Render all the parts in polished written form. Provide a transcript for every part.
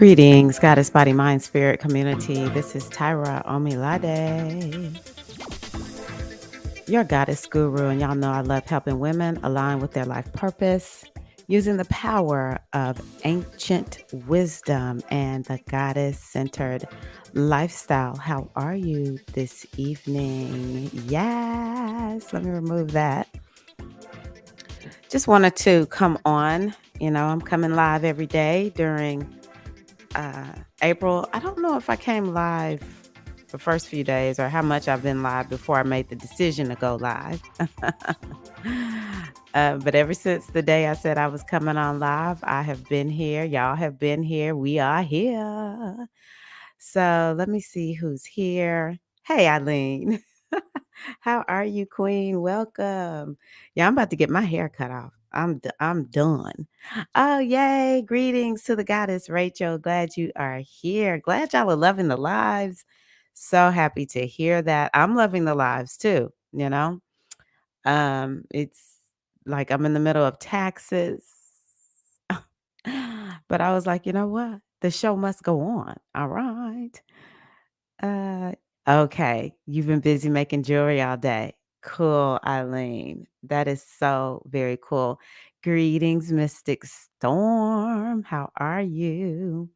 Greetings, Goddess Body Mind Spirit community. This is Tyra Omilade, your goddess guru, and y'all know I love helping women align with their life purpose using the power of ancient wisdom and the goddess centered lifestyle. How are you this evening? Yes, let me remove that. Just wanted to come on. I'm coming live every day during April. I don't know if I came live the first few days or how much I've been live before I made the decision to go live. But ever since the day I said I was coming on live, I have been here. Y'all have been here. We are here. So let me see who's here. Hey, Eileen. How are you, Queen? Welcome. Yeah, I'm about to get my hair cut off. I'm done. Oh, yay. Greetings to the goddess Rachel. Glad you are here. Glad y'all are loving the lives. So happy to hear that. I'm loving the lives too. It's like I'm in the middle of taxes. But I was like, you know what? The show must go on. All right. Uh, okay. You've been busy making jewelry all day. Cool, Eileen. That is so very cool. Greetings, Mystic Storm. How are you?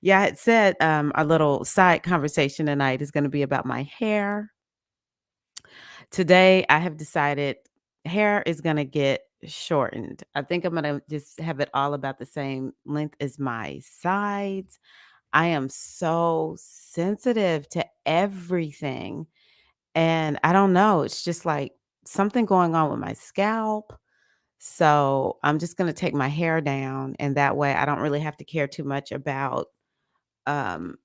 Yeah, it said a little side conversation tonight is going to be about my hair. Today, I have decided hair is going to get shortened. I think I'm going to just have it all about the same length as my sides. I am so sensitive to everything. And I don't know, it's just like something going on with my scalp. So I'm just going to take my hair down. And that way I don't really have to care too much about um,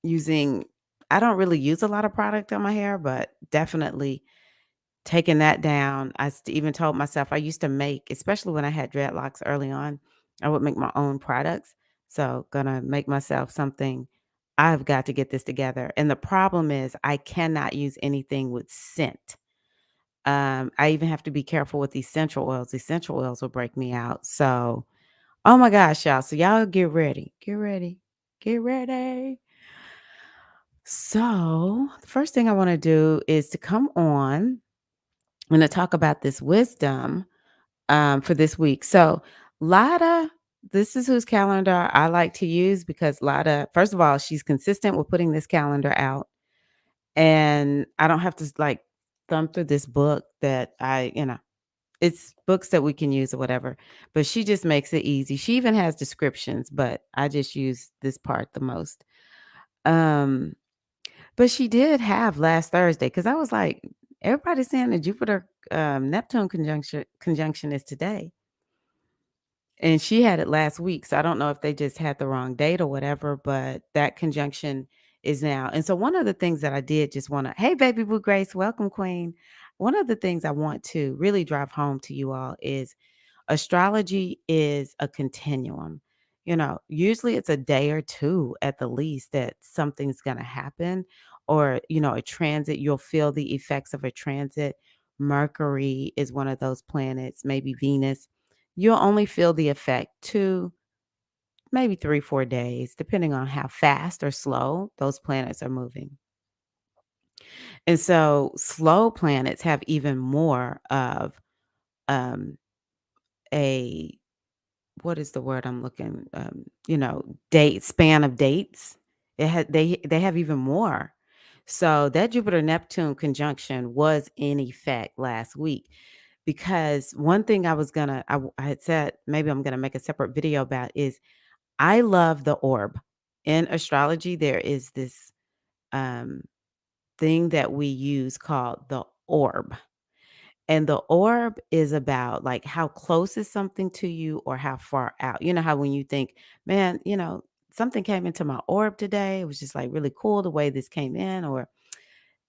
using, I don't really use a lot of product on my hair, but definitely taking that down. Even told myself I used to make, especially when I had dreadlocks early on, I would make my own products. So gonna make myself something. I've got to get this together. And the problem is I cannot use anything with scent. I even have to be careful with essential oils. Essential oils will break me out. So, oh my gosh, y'all. So y'all get ready. Get ready. Get ready. So the first thing I want to do is to come on and to talk about this wisdom for this week. So, Lada, this is whose calendar I like to use because Lada, first of all, she's consistent with putting this calendar out. And I don't have to like thumb through this book that it's books that we can use or whatever. But she just makes it easy. She even has descriptions, but I just use this part the most. Um, but she did have last Thursday because I was like, everybody's saying the Jupiter Neptune conjunction is today. And she had it last week, so I don't know if they just had the wrong date or whatever, but that conjunction is now. And so one of the things that I did just want to, hey, baby Boo Grace, welcome, Queen. One of the things I want to really drive home to you all is astrology is a continuum. Usually it's a day or two at the least that something's going to happen, or, a transit, you'll feel the effects of a transit. Mercury is one of those planets, maybe Venus. You'll only feel the effect 2, maybe 3, 4 days, depending on how fast or slow those planets are moving. And so slow planets have even more of um, a what is the word I'm looking, date span of dates. They have even more. So that Jupiter Neptune conjunction was in effect last week. Because one thing I had said maybe I'm gonna make a separate video about is I love the orb. In astrology, there is this um, thing that we use called the orb. And the orb is about like how close is something to you or how far out. You know how when you think, man, something came into my orb today. It was just like really cool the way this came in, or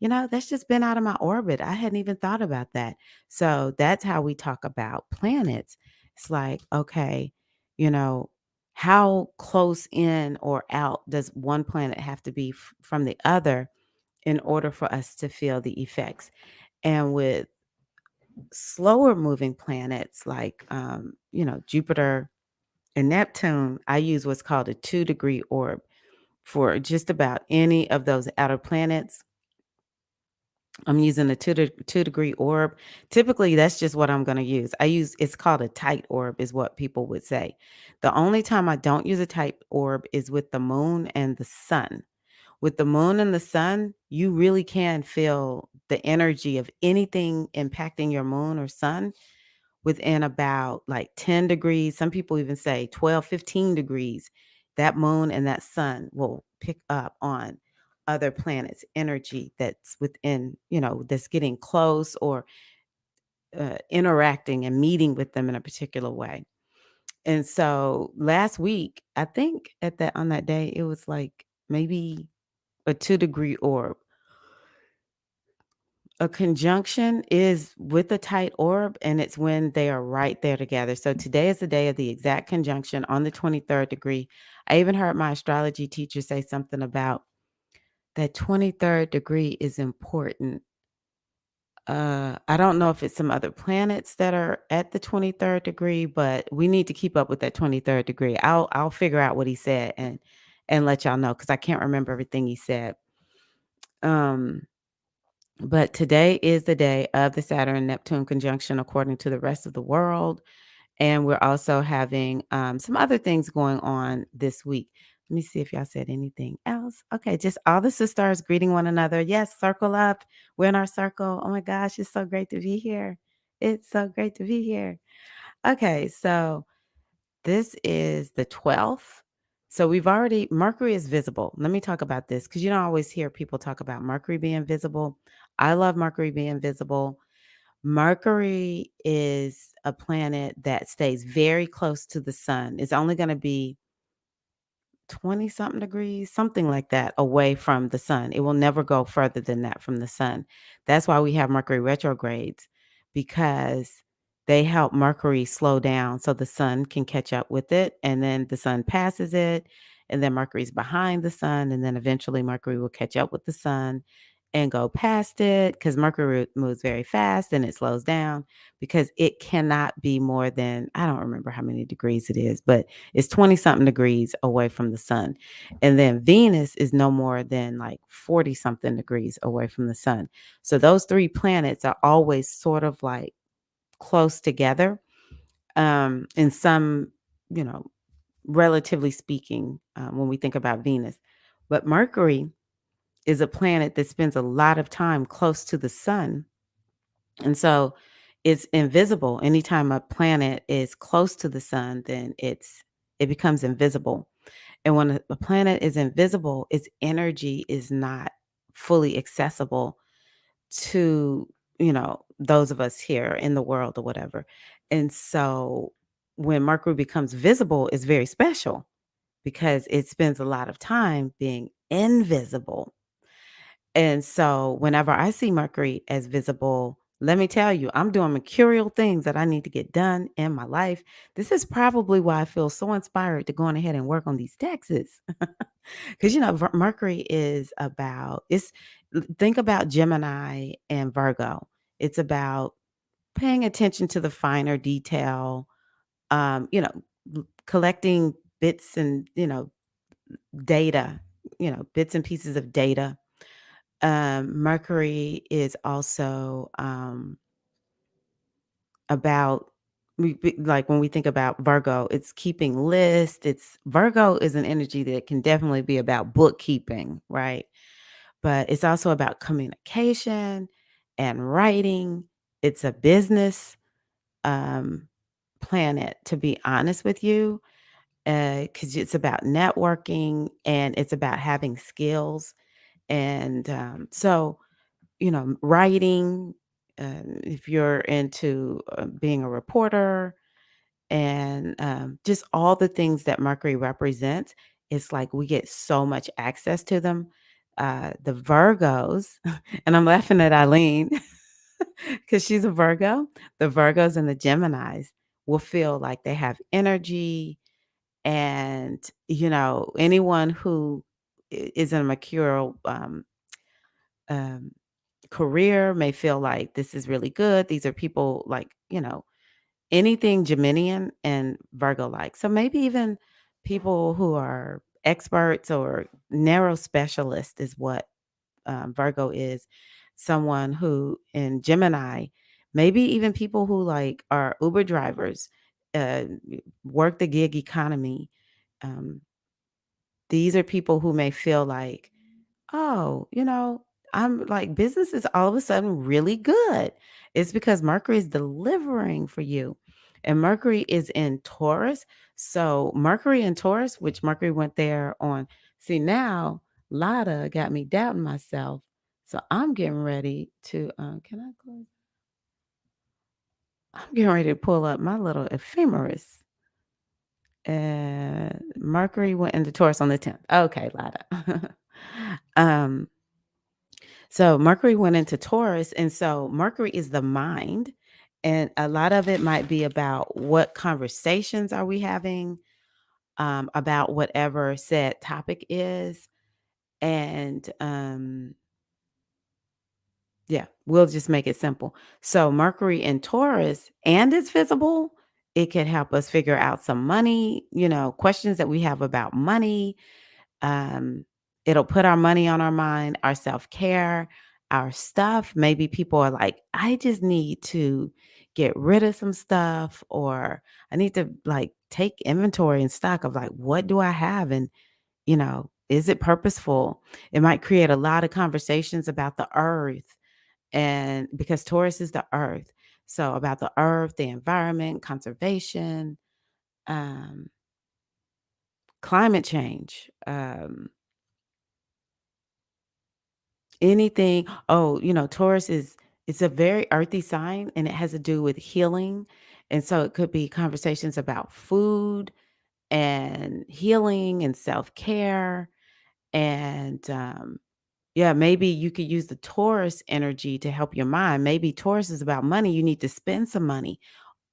that's just been out of my orbit. I hadn't even thought about that. So that's how we talk about planets. It's like, okay, you know, how close in or out does one planet have to be from the other in order for us to feel the effects? And with slower moving planets like, Jupiter, And Neptune, I use what's called a 2-degree orb for just about any of those outer planets. I'm using a 2-degree orb. Typically, that's just what I'm going to use. It's called a tight orb, is what people would say. The only time I don't use a tight orb is with the moon and the sun. With the moon and the sun, you really can feel the energy of anything impacting your moon or sun within about like 10 degrees. Some people even say 12, 15 degrees. That moon and that sun will pick up on other planets' energy that's within, that's getting close or interacting and meeting with them in a particular way. And so last week, I think on that day, it was like maybe a 2-degree orb. A conjunction is with a tight orb, and it's when they are right there together. So today is the day of the exact conjunction on the 23rd degree. I even heard my astrology teacher say something about that 23rd degree is important. I don't know if it's some other planets that are at the 23rd degree, but we need to keep up with that 23rd degree. I'll figure out what he said and let y'all know, because I can't remember everything he said. Um But today is the day of the Saturn Neptune conjunction according to the rest of the world. And we're also having some other things going on this week. Let me see if y'all said anything else. Okay, just all the sisters greeting one another. Yes, circle up. We're in our circle. Oh my gosh, it's so great to be here. It's so great to be here. Okay, so this is the 12th. So Mercury is visible. Let me talk about this, because you don't always hear people talk about Mercury being visible. I love Mercury being visible. Mercury is a planet that stays very close to the sun. It's only going to be 20 something degrees, something like that, away from the sun. It will never go further than that from the sun. That's why we have Mercury retrogrades, because they help Mercury slow down so the sun can catch up with it. And then the sun passes it. And then Mercury's behind the sun. And then eventually Mercury will catch up with the sun and go past it, because Mercury moves very fast and it slows down because it cannot be more than, I don't remember how many degrees it is, but it's 20 something degrees away from the sun. And then Venus is no more than like 40 something degrees away from the sun. So those three planets are always sort of like close together, in some, you know, relatively speaking, when we think about Venus. But Mercury is a planet that spends a lot of time close to the sun. And so it's invisible. Anytime a planet is close to the sun, then it becomes invisible. And when a planet is invisible, its energy is not fully accessible to, those of us here in the world or whatever. And so when Mercury becomes visible, it's very special because it spends a lot of time being invisible. And so whenever I see Mercury as visible, let me tell you, I'm doing mercurial things that I need to get done in my life. This is probably why I feel so inspired to go on ahead and work on these taxes. Because, Mercury is think about Gemini and Virgo. It's about paying attention to the finer detail, collecting bits and, data, bits and pieces of data. Mercury is also about like when we think about Virgo, it's keeping lists. Virgo is an energy that can definitely be about bookkeeping, right? But it's also about communication and writing. It's a business um, planet, to be honest with you, because it's about networking and it's about having skills. And so writing, if you're into being a reporter, and just all the things that Mercury represents, it's like we get so much access to them. The Virgos, and I'm laughing at Eileen because she's a Virgo. The Virgos and the Geminis will feel like they have energy, and anyone who is in a mercurial um, career may feel like this is really good. These are people like, anything Geminian and Virgo-like. So maybe even people who are experts or narrow specialist is what Virgo is. Someone who in Gemini, maybe even people who like are Uber drivers, uh, work the gig economy. Um, these are people who may feel like, oh, I'm like, business is all of a sudden really good. It's because Mercury is delivering for you. And Mercury is in Taurus. So Mercury in Taurus, which Mercury went there on. See, now Lotta got me doubting myself. So I'm getting ready to, can I close? I'm getting ready to pull up my little ephemeris. Mercury went into Taurus on the 10th. Okay, Lotta. um, So Mercury went into Taurus, and so Mercury is the mind, and a lot of it might be about what conversations are we having about whatever said topic is, and yeah, we'll just make it simple. So Mercury in Taurus, and it's visible. It can help us figure out some money, questions that we have about money. Um, it'll put our money on our mind, our self-care, our stuff. Maybe people are like, I just need to get rid of some stuff, or I need to like take inventory and stock of like, what do I have? And, is it purposeful? It might create a lot of conversations about the earth. And because Taurus is the earth. So about the earth, the environment, conservation, um, climate change, anything. Oh, Taurus is it's a very earthy sign, and it has to do with healing. And so it could be conversations about food and healing and self-care. And yeah, maybe you could use the Taurus energy to help your mind. Maybe Taurus is about money. You need to spend some money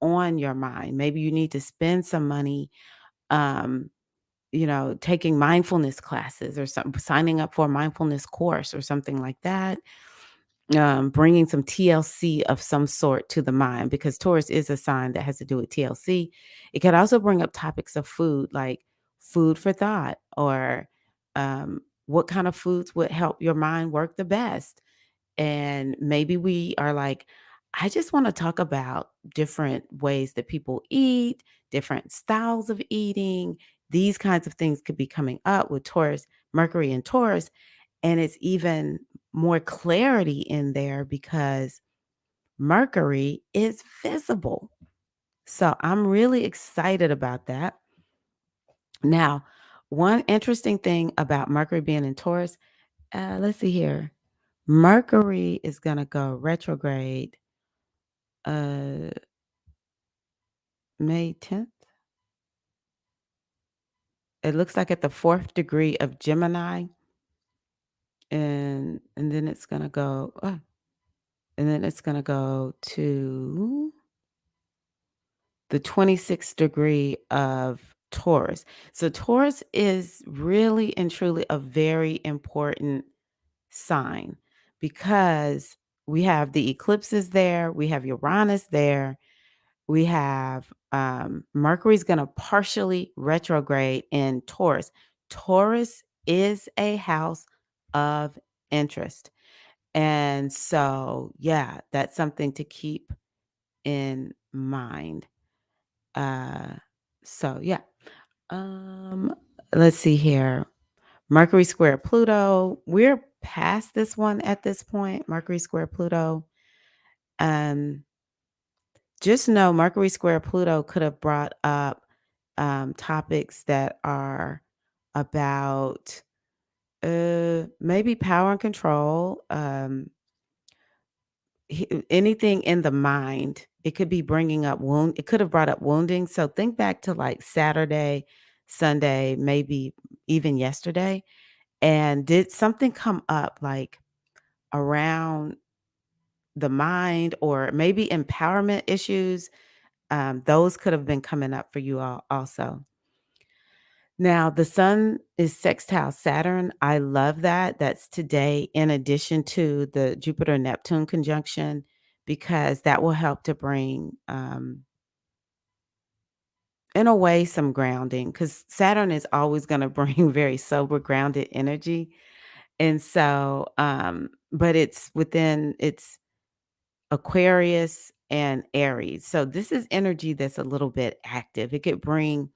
on your mind. Maybe you need to spend some money um, taking mindfulness classes or something, signing up for a mindfulness course or something like that. Bringing some TLC of some sort to the mind, because Taurus is a sign that has to do with TLC. It could also bring up topics of food, like food for thought, or what kind of foods would help your mind work the best. And maybe we are like, I just want to talk about different ways that people eat, different styles of eating. These kinds of things could be coming up with Taurus, Mercury and Taurus. And it's even more clarity in there because Mercury is visible. So I'm really excited about that. Now, one interesting thing about Mercury being in Taurus, let's see here. Mercury is going to go retrograde uh May 10th. It looks like at the 4th degree of Gemini, and then it's going to go and then it's going to go to the 26th degree of Taurus. So Taurus is really and truly a very important sign, because we have the eclipses there, we have Uranus there, we have Mercury's going to partially retrograde in Taurus. Taurus is a house of interest. And so, yeah, that's something to keep in mind. Uh, so yeah. Um, let's see here. Mercury square Pluto. We're past this one at this point. Mercury square Pluto. Um, just know Mercury square Pluto could have brought up topics that are about maybe power and control. Anything in the mind. It could be bringing up it could have brought up wounding. So think back to like Saturday, Sunday, maybe even yesterday. And did something come up like around the mind, or maybe empowerment issues? Those could have been coming up for you all also. Now, the sun is sextile Saturn. I love that. That's today, in addition to the Jupiter Neptune conjunction, because that will help to bring in a way, some grounding, because Saturn is always gonna bring very sober, grounded energy. And so, but it's Aquarius and Aries. So this is energy that's a little bit active. It could bring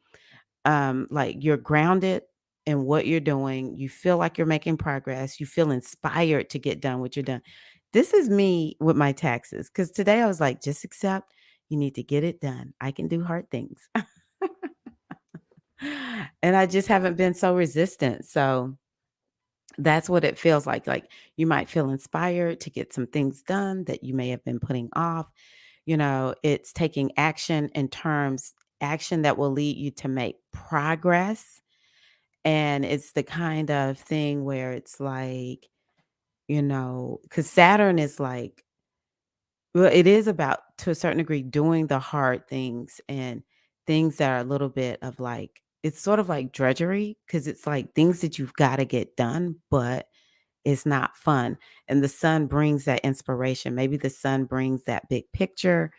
like you're grounded in what you're doing. You feel like you're making progress. You feel inspired to get done what you're done. This is me with my taxes because today I was like, just accept you need to get it done. I can do hard things. And I just haven't been so resistant. So that's what it feels like. Like you might feel inspired to get some things done that you may have been putting off. It's taking action in terms action that will lead you to make progress. And it's the kind of thing where it's like, because Saturn is like, well, it is about to a certain degree doing the hard things and things that are a little bit of like, it's sort of like drudgery because it's like things that you've got to get done, but it's not fun. And the sun brings that inspiration. Maybe the sun brings that big picture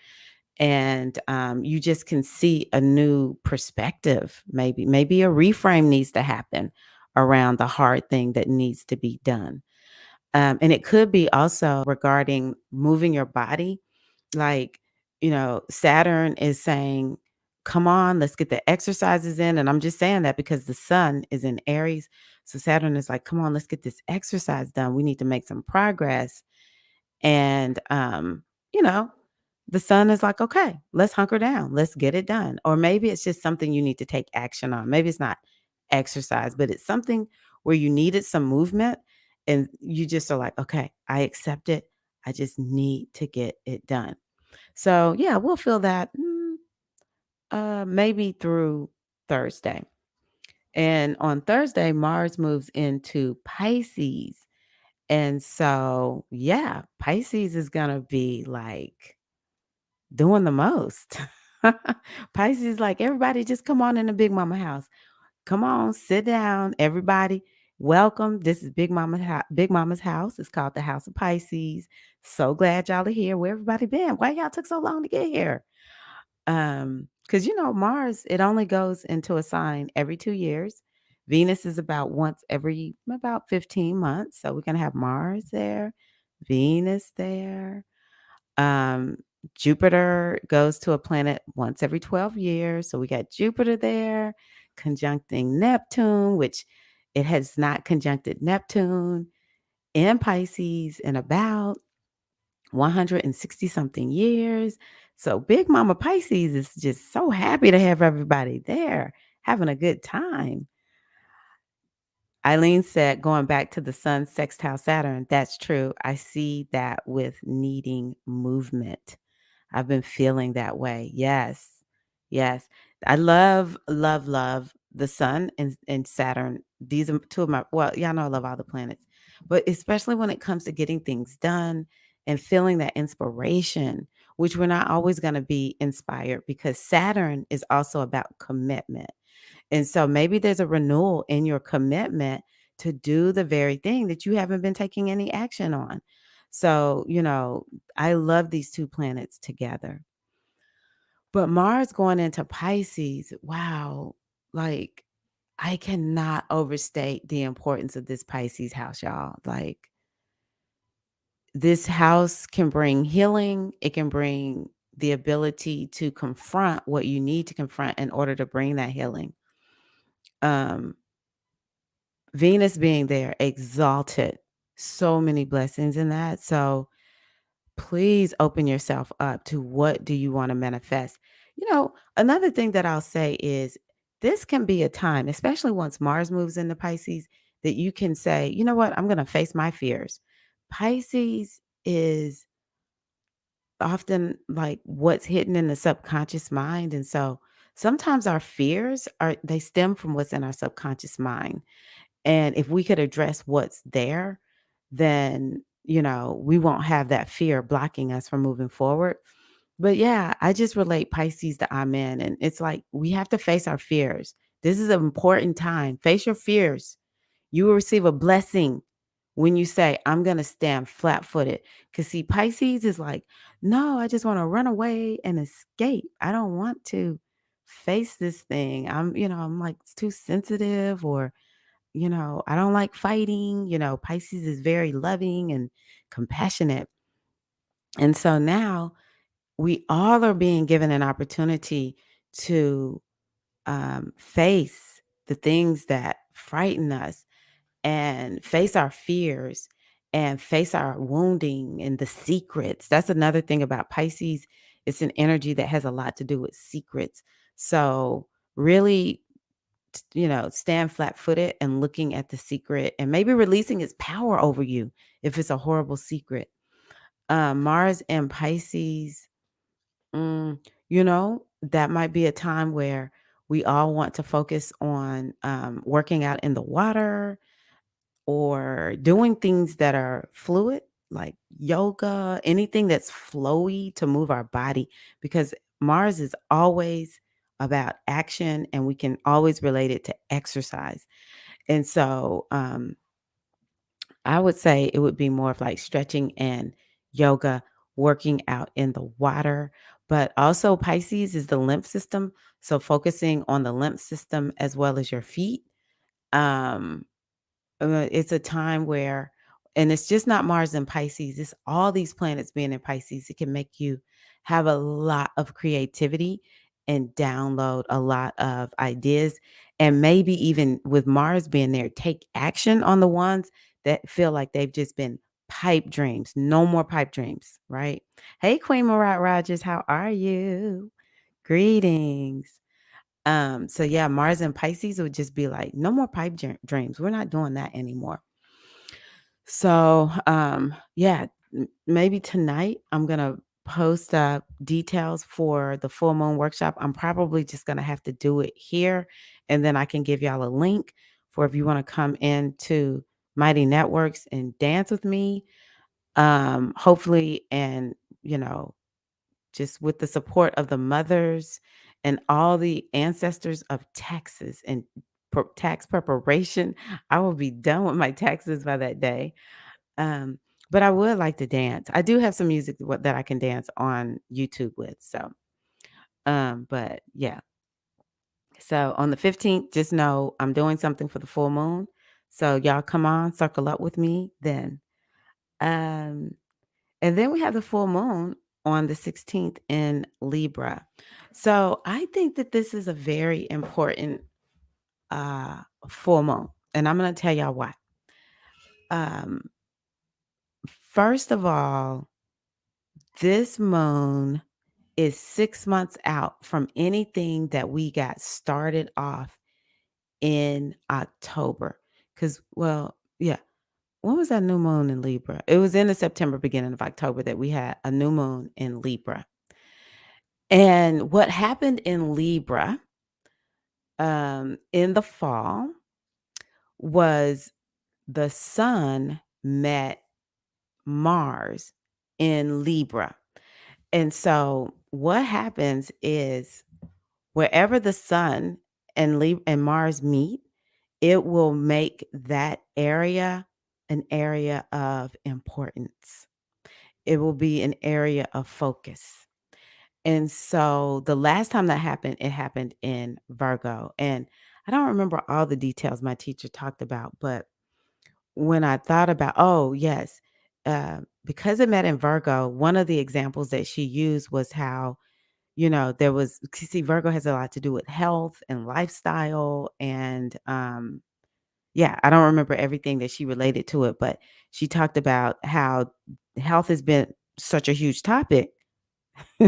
and you just can see a new perspective. Maybe a reframe needs to happen around the hard thing that needs to be done. And it could be also regarding moving your body. Like, Saturn is saying, come on, let's get the exercises in. And I'm just saying that because the sun is in Aries. So Saturn is like, come on, let's get this exercise done. We need to make some progress. And, you know, the sun is like, okay, let's hunker down. Let's get it done. Or maybe it's just something you need to take action on. Maybe it's not exercise, but it's something where you needed some movement and you just are like, okay, I accept it. I just need to get it done. So yeah, we'll feel that maybe through Thursday. And on Thursday, Mars moves into Pisces. And so, yeah, Pisces is going to be like doing the most. Pisces, like, everybody just come on in the Big Mama house. Come on, sit down, everybody. Welcome. This is Big Mama's house. It's called the House of Pisces. So glad y'all are here. Where everybody been? Why y'all took so long to get here? Because Mars, it only goes into a sign every 2 years. Venus is about once every about 15 months. So we're gonna have Mars there, Venus there. Um, Jupiter goes to a planet once every 12 years. So we got Jupiter there, conjuncting Neptune, which it has not conjuncted Neptune in Pisces in about 160 something years. So Big Mama Pisces is just so happy to have everybody there having a good time. Eileen said, going back to the sun sextile Saturn, that's true. I see that with needing movement. I've been feeling that way. Yes. Yes. I love, love, love the sun and Saturn. These are two of my, well, y'all know I love all the planets, but especially when it comes to getting things done and feeling that inspiration, which we're not always going to be inspired because Saturn is also about commitment. And so maybe there's a renewal in your commitment to do the very thing that you haven't been taking any action on. So, I love these two planets together. But Mars going into Pisces, wow, like I cannot overstate the importance of this Pisces house, y'all. Like this house can bring healing, it can bring the ability to confront what you need to confront in order to bring that healing. Um Venus being there exalted so many blessings in that. So please open yourself up to what do you want to manifest. Another thing that I'll say is this can be a time, especially once Mars moves into Pisces, that you can say, you know what, I'm going to face my fears. Pisces is often like what's hidden in the subconscious mind. And so sometimes our fears they stem from what's in our subconscious mind. And if we could address what's there, then, we won't have that fear blocking us from moving forward. But yeah, I just relate Pisces to Amen. And it's like we have to face our fears. This is an important time. Face your fears. You will receive a blessing when you say, I'm going to stand flat footed. Because see, Pisces is like, no, I just want to run away and escape. I don't want to face this thing. I'm like too sensitive, or, I don't like fighting. Pisces is very loving and compassionate. And so now we all are being given an opportunity to face the things that frighten us, and face our fears, and face our wounding and the secrets. That's another thing about Pisces. It's an energy that has a lot to do with secrets. So really, stand flat footed and looking at the secret, and maybe releasing its power over you if it's a horrible secret. Mars and Pisces, that might be a time where we all want to focus on working out in the water, or doing things that are fluid, like yoga, anything that's flowy to move our body, because Mars is always about action, and we can always relate it to exercise. And so I would say it would be more of like stretching and yoga, working out in the water. But also, Pisces is the lymph system. So focusing on the lymph system as well as your feet. Um, it's a time where, and it's just not Mars and Pisces, it's all these planets being in Pisces. It can make you have a lot of creativity and download a lot of ideas. And maybe even with Mars being there, take action on the ones that feel like they've just been pipe dreams. No more pipe dreams, right? Hey, Queen Marat Rogers, how are you? Greetings. So yeah, Mars and Pisces would just be like, no more dreams. We're not doing that anymore. So yeah, maybe tonight I'm gonna post up details for the full moon workshop. I'm probably just gonna have to do it here, and then I can give y'all a link for if you want to come into Mighty Networks and dance with me. Hopefully, and you know, just with the support of the mothers and all the ancestors of taxes and tax preparation. I will be done with my taxes by that day. Um, but I would like to dance. I do have some music that I can dance on YouTube with. So, but yeah. So on the 15th, just know I'm doing something for the full moon. So y'all come on, circle up with me then. Um, And then we have the full moon on the 16th in Libra. So I think that this is a very important full moon. And I'm going to tell y'all why. Um, First of all, this moon is 6 months out from anything that we got started off in October. Because, well, yeah. When was that new moon in Libra? It was in the September, beginning of October, that we had a new moon in Libra. And what happened in Libra, in the fall, was the sun met Mars in Libra. And so what happens is, wherever the sun and and Mars meet, it will make that area an area of importance. It will be an area of focus. And so the last time that happened, it happened in Virgo. And I don't remember all the details my teacher talked about, but when I thought about, oh, yes, because it met in Virgo, one of the examples that she used was how, there was, see, Virgo has a lot to do with health and lifestyle. And yeah, I don't remember everything that she related to it, but she talked about how health has been such a huge topic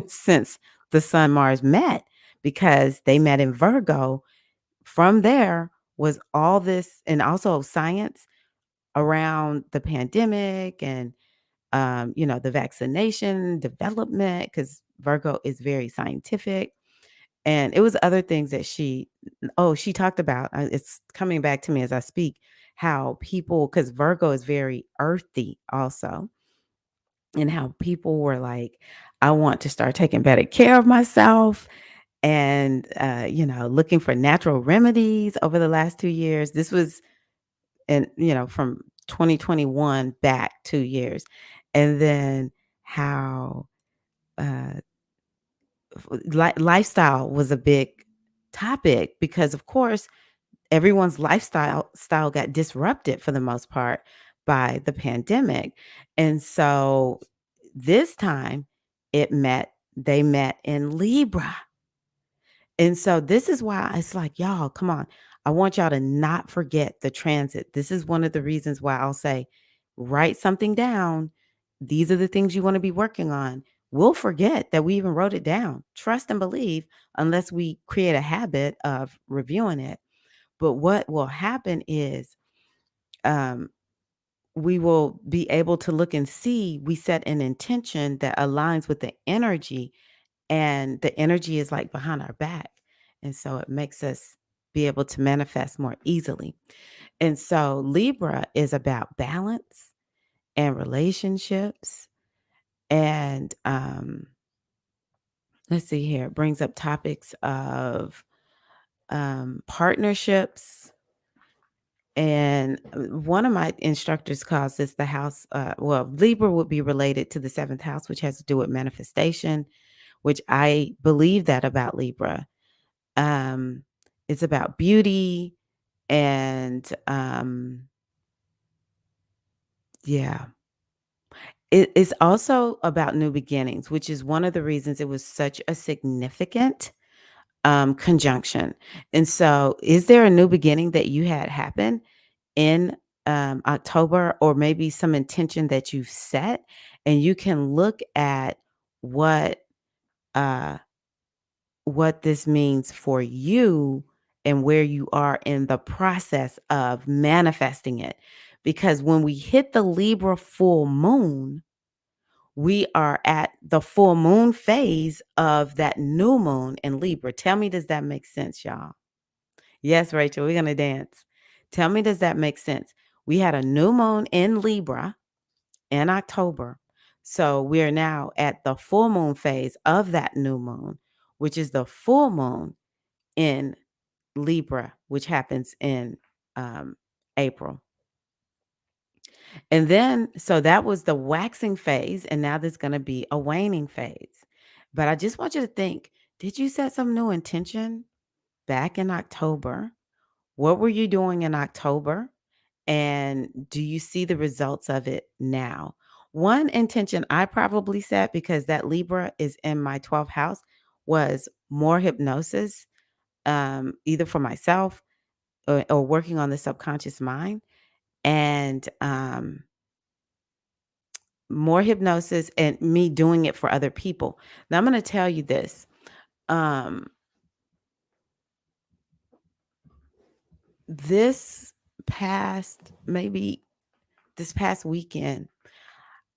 since the Sun Mars met, because they met in Virgo. From there was all this, and also science around the pandemic, and the vaccination development, because Virgo is very scientific. And it was other things that she talked about. It's coming back to me as I speak, how people, because Virgo is very earthy also, and how people were like, I want to start taking better care of myself, and looking for natural remedies over the last 2 years. This was, and from 2021 back 2 years. And then how uh lifestyle was a big topic because, of course, everyone's lifestyle got disrupted for the most part by the pandemic. And so this time they met in Libra. And so this is why it's like, y'all, come on. I want y'all to not forget the transit. This is one of the reasons why I'll say, write something down. These are the things you want to be working on. We'll forget that we even wrote it down. Trust and believe, unless we create a habit of reviewing it. But what will happen is um, we will be able to look and see we set an intention that aligns with the energy, and the energy is like behind our back. And so it makes us be able to manifest more easily. And so Libra is about balance and relationships. And let's see here, it brings up topics of partnerships. And one of my instructors calls this the house. Well, Libra would be related to the seventh house, which has to do with manifestation, which I believe that about Libra. Um, it's about beauty and yeah. It's also about new beginnings, which is one of the reasons it was such a significant conjunction. And so, is there a new beginning that you had happen in October, or maybe some intention that you've set? And you can look at what uh, what this means for you and where you are in the process of manifesting it. Because when we hit the Libra full moon, we are at the full moon phase of that new moon in Libra. Tell me, does that make sense, y'all? Yes, Rachel, we're going to dance. Tell me, does that make sense? We had a new moon in Libra in October. So we are now at the full moon phase of that new moon, which is the full moon in Libra, which happens in April. And then, so that was the waxing phase, and now there's going to be a waning phase. But I just want you to think, did you set some new intention back in October? What were you doing in October? And do you see the results of it now? One intention I probably set, because that Libra is in my 12th house, was more hypnosis, either for myself or working on the subconscious mind. And more hypnosis and me doing it for other people. Now I'm going to tell you this. Um, this maybe this past weekend,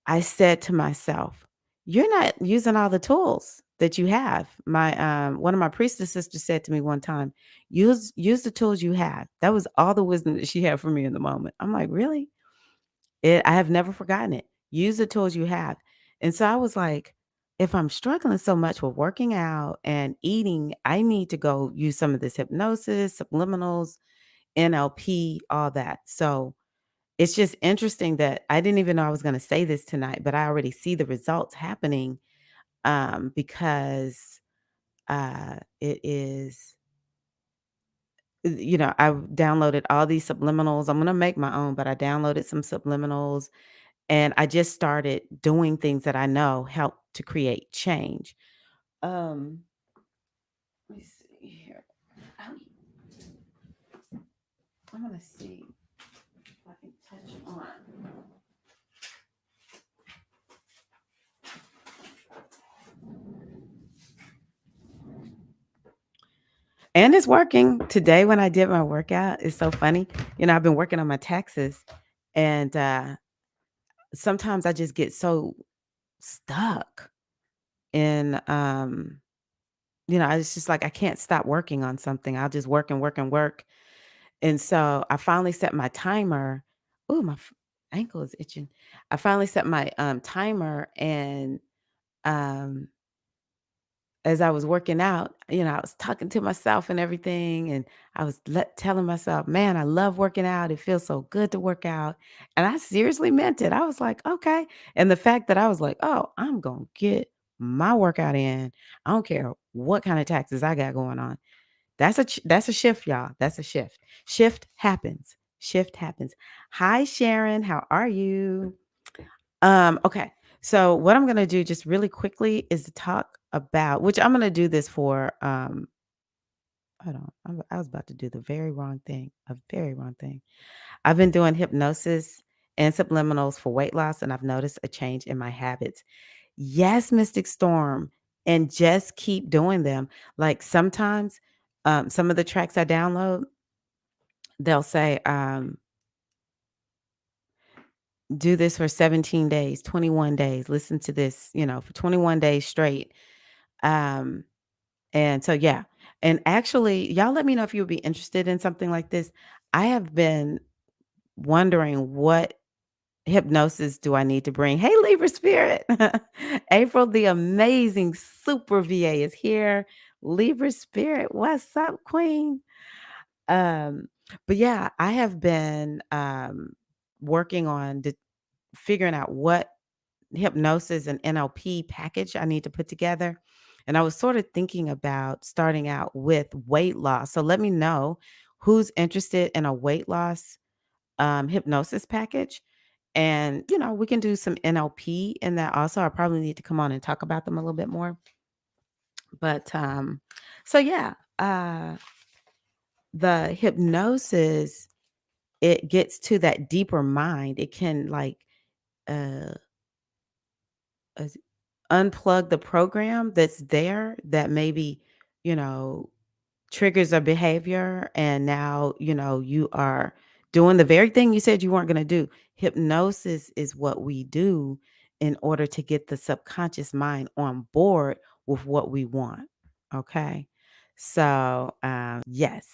I said to myself, "You're not using all the tools that you have." My one of my priestess sisters said to me one time, "Use the tools you have." That was all the wisdom that she had for me in the moment. I'm like, "Really?" I have never forgotten it. Use the tools you have. And so I was like, if I'm struggling so much with working out and eating, I need to go use some of this hypnosis, subliminals, NLP, all that. So it's just interesting that I didn't even know I was going to say this tonight, but I already see the results happening because it is, I downloaded all these subliminals. I'm going to make my own, but I downloaded some subliminals. And I just started doing things that I know help to create change. Um, let me see here. I'm, I'm gonna see if I can touch on. And it's working. Today when I did my workout, it's so funny. I've been working on my taxes, and sometimes I just get so stuck in it's just like I can't stop working on something. I'll just work and work and work. And so I finally set my timer. Ooh, my ankle is itching. I finally set my timer, and um as I was working out, I was talking to myself and everything, and I was telling myself, "Man, I love working out. It feels so good to work out." And I seriously meant it. I was like, "Okay." And the fact that I was like, "Oh, I'm going to get my workout in. I don't care what kind of taxes I got going on." That's a shift, y'all. That's a shift. Shift happens. Shift happens. Hi, Sharon. How are you? Okay. So what I'm gonna do just really quickly is to talk about which I'm gonna do this for hold on. I was about to do the very wrong thing. A very wrong thing. I've been doing hypnosis and subliminals for weight loss, and I've noticed a change in my habits. Yes, Mystic Storm, and just keep doing them. Like sometimes, some of the tracks I download, they'll say, do this for 17 days, 21 days. Listen to this, for 21 days straight. Um, and so, yeah. And actually, y'all let me know if you would be interested in something like this. I have been wondering what hypnosis do I need to bring? Hey, Libra spirit. April, the amazing super VA is here. Libra spirit, what's up, queen? Um, but yeah, I have been working on figuring out what hypnosis and NLP package I need to put together. And I was sort of thinking about starting out with weight loss. So let me know who's interested in a weight loss hypnosis package. And, we can do some NLP in that also. I probably need to come on and talk about them a little bit more. But so yeah, the hypnosis, it gets to that deeper mind. It can like uh uh, unplug the program that's there that maybe, you know, triggers a behavior, and now you are doing the very thing you said you weren't going to do. Hypnosis is what we do in order to get the subconscious mind on board with what we want. Okay, so yes.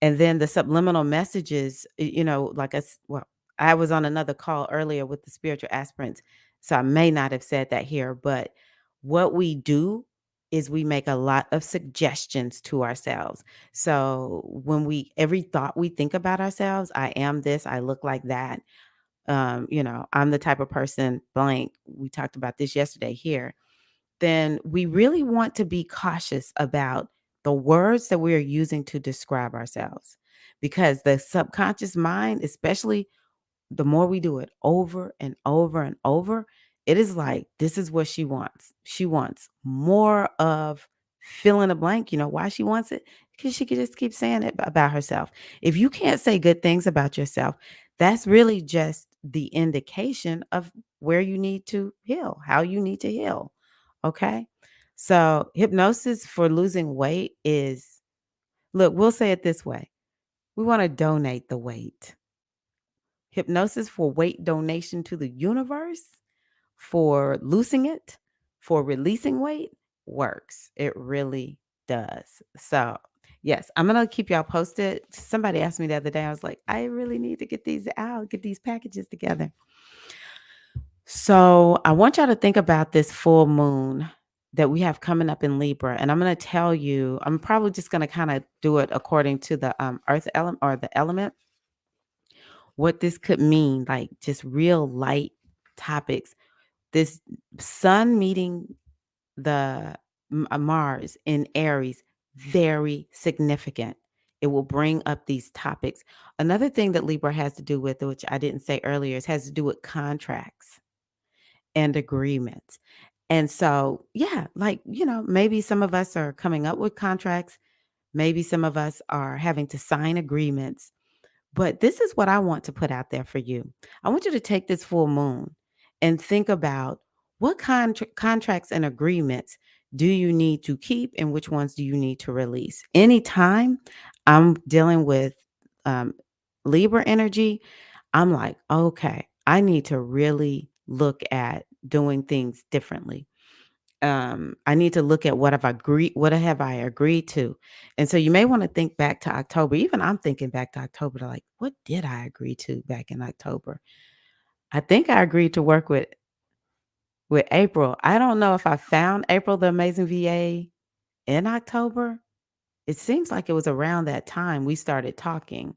And then the subliminal messages, like well, I was on another call earlier with the spiritual aspirants, so I may not have said that here, but what we do is we make a lot of suggestions to ourselves. So when every thought we think about ourselves, I am this, I look like that. I'm the type of person blank. We talked about this yesterday here. Then we really want to be cautious about the words that we are using to describe ourselves, because the subconscious mind, especially the more we do it over and over and over, it is like, this is what she wants. She wants more of fill in the blank. You know why she wants it? Because she could just keep saying it about herself. If you can't say good things about yourself, that's really just the indication of where you need to heal, how you need to heal. Okay. So hypnosis for losing weight is, look, we'll say it this way. We want to donate the weight. Hypnosis for weight donation to the universe, for losing it, for releasing weight works. It really does. So, yes, I'm going to keep y'all posted. Somebody asked me the other day, I was like, I really need to get these out, get these packages together. So, I want y'all to think about this full moon that we have coming up in Libra. And I'm going to tell you, I'm probably just going to kind of do it according to the earth element or the element, what this could mean, like just real light topics. This sun meeting the Mars in Aries, very significant. It will bring up these topics. Another thing that Libra has to do with, which I didn't say earlier, is has to do with contracts and agreements. And so, yeah, like, maybe some of us are coming up with contracts. Maybe some of us are having to sign agreements. But this is what I want to put out there for you. I want you to take this full moon and think about what contracts and agreements do you need to keep and which ones do you need to release. Anytime I'm dealing with um, Libra energy, I'm like, okay, I need to really look at doing things differently. I need to look at what have I agreed to. And so you may want to think back to October. Even I'm thinking back to October to like, what did I agree to back in October? I think I agreed to work with April. I don't know if I found April the Amazing VA in October. It seems like it was around that time we started talking.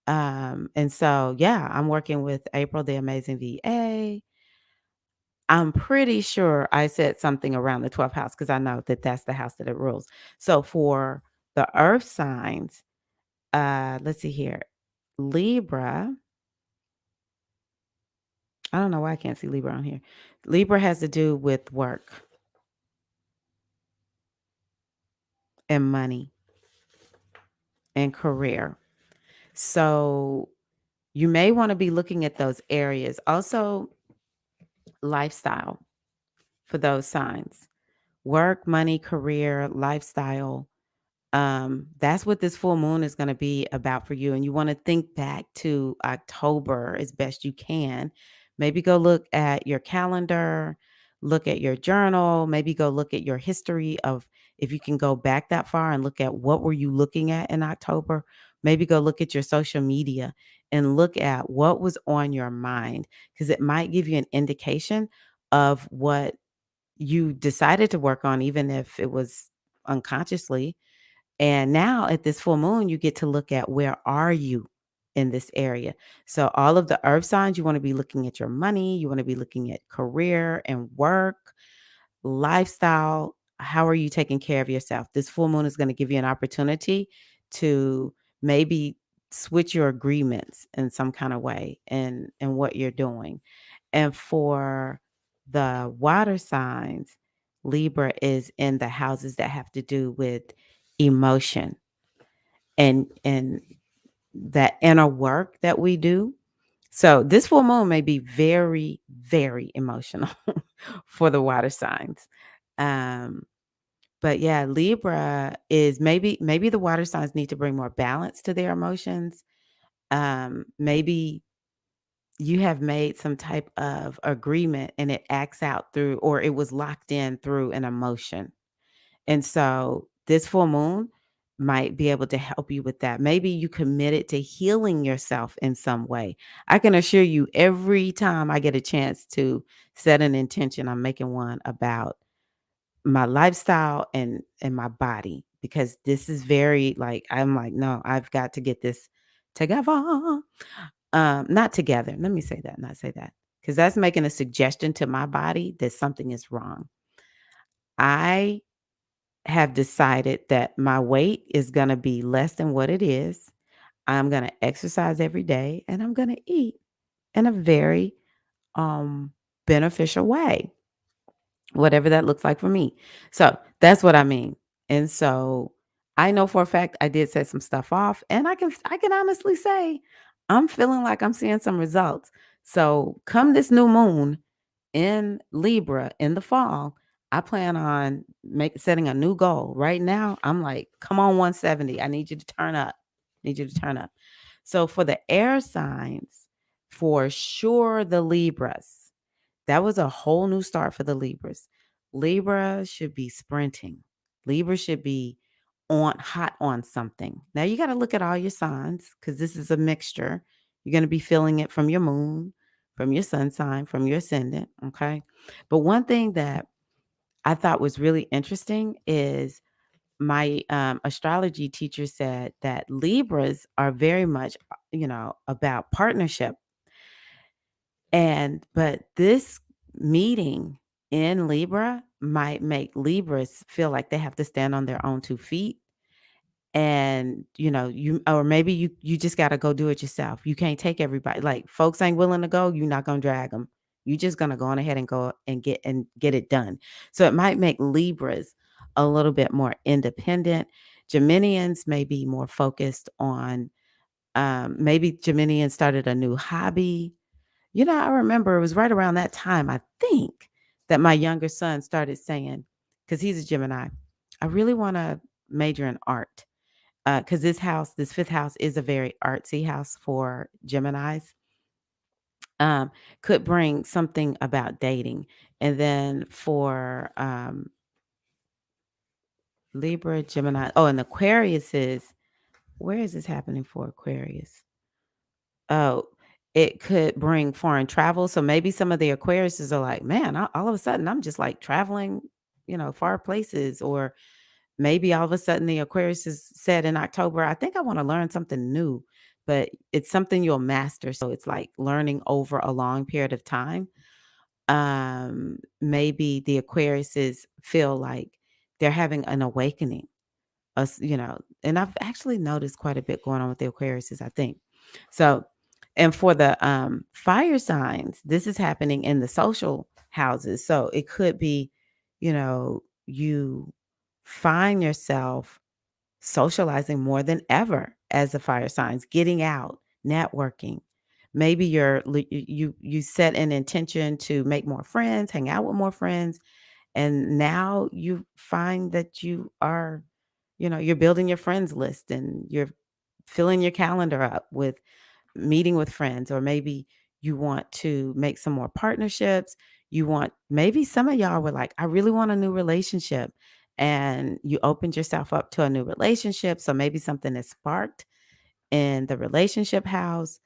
And so yeah, I'm working with April the Amazing VA. I'm pretty sure I said something around the 12th house because I know that that's the house that it rules. So for The earth signs, let's see here. Libra, I don't know why I can't see Libra on here. Libra has to do with work and money and career. So you may want to be looking at those areas. Also, lifestyle for those signs. Work, money, career, lifestyle. That's what this full moon is going to be about for you. And you want to think back to October as best you can. Maybe go look at your calendar, look at your journal, maybe go look at your history of, if you can go back that far and look at what were you looking at in October. Maybe go look at your social media and look at what was on your mind, because it might give you an indication of what you decided to work on, even if it was unconsciously. And now at this full moon, you get to look at, where are you in this area? So all of the earth signs, you want to be looking at your money, you want to be looking at career and work, lifestyle. How are you taking care of yourself? This full moon is going to give you an opportunity to maybe switch your agreements in some kind of way in what you're doing. And for the water signs, Libra is in the houses that have to do with emotion and that inner work that we do. So this full moon may be very, very emotional for the water signs. Um, but yeah, Libra is, maybe the water signs need to bring more balance to their emotions. Maybe you have made some type of agreement and it acts out through, or it was locked in through an emotion. And so this full moon might be able to help you with that. Maybe you committed to healing yourself in some way. I can assure you, every time I get a chance to set an intention, I'm making one about my lifestyle and my body, because this is very, like, I'm like, no, I've got to get this together. Not together. Let me say that, not say that. Because that's making a suggestion to my body that something is wrong. I have decided that my weight is going to be less than what it is. I'm going to exercise every day and I'm going to eat in a very beneficial way, whatever that looks like for me. So that's what I mean. And so I know for a fact I did set some stuff off, and I can honestly say I'm feeling like I'm seeing some results. So come this new moon in Libra in the fall, I plan on setting a new goal. Right now, I'm like, come on, 170. I need you to turn up. Need you to turn up. So for the air signs, for sure, the Libras, that was a whole new start for the Libras. Libra should be sprinting. Libra should be on hot on something. Now you got to look at all your signs, because this is a mixture. You're going to be feeling it from your moon, from your sun sign, from your ascendant. Okay. But one thing that I thought was really interesting is my astrology teacher said that Libras are very much, about partnership. But this meeting in Libra might make Libras feel like they have to stand on their own 2 feet. And you, or maybe you just got to go do it yourself. You can't take everybody. Like, folks ain't willing to go, you're not going to drag them. You just going to go on ahead and go and get it done. So it might make Libras a little bit more independent. Geminians may be more focused on, maybe Geminians started a new hobby. I remember it was right around that time, I think, that my younger son started saying, because he's a Gemini, I really want to major in art. Because this fifth house, is a very artsy house for Geminis. Could bring something about dating. And then for Libra, Gemini, and Aquarius is, where is this happening for Aquarius? Oh, it could bring foreign travel. So maybe some of the Aquariuses are like, man, all of a sudden I'm just like traveling, far places. Or maybe all of a sudden the Aquariuses said in October, I think I want to learn something new, but it's something you'll master. So it's like learning over a long period of time. Maybe the Aquariuses feel like they're having an awakening us, and I've actually noticed quite a bit going on with the Aquariuses, I think. So, and for the fire signs, this is happening in the social houses. So it could be, you find yourself socializing more than ever as the fire signs, getting out, networking. Maybe you set an intention to make more friends, hang out with more friends, and now you find that you're building your friends list and you're filling your calendar up with meeting with friends, or maybe you want to make some more partnerships. Maybe some of y'all were like, I really want a new relationship. And you opened yourself up to a new relationship. So maybe something is sparked in the relationship house.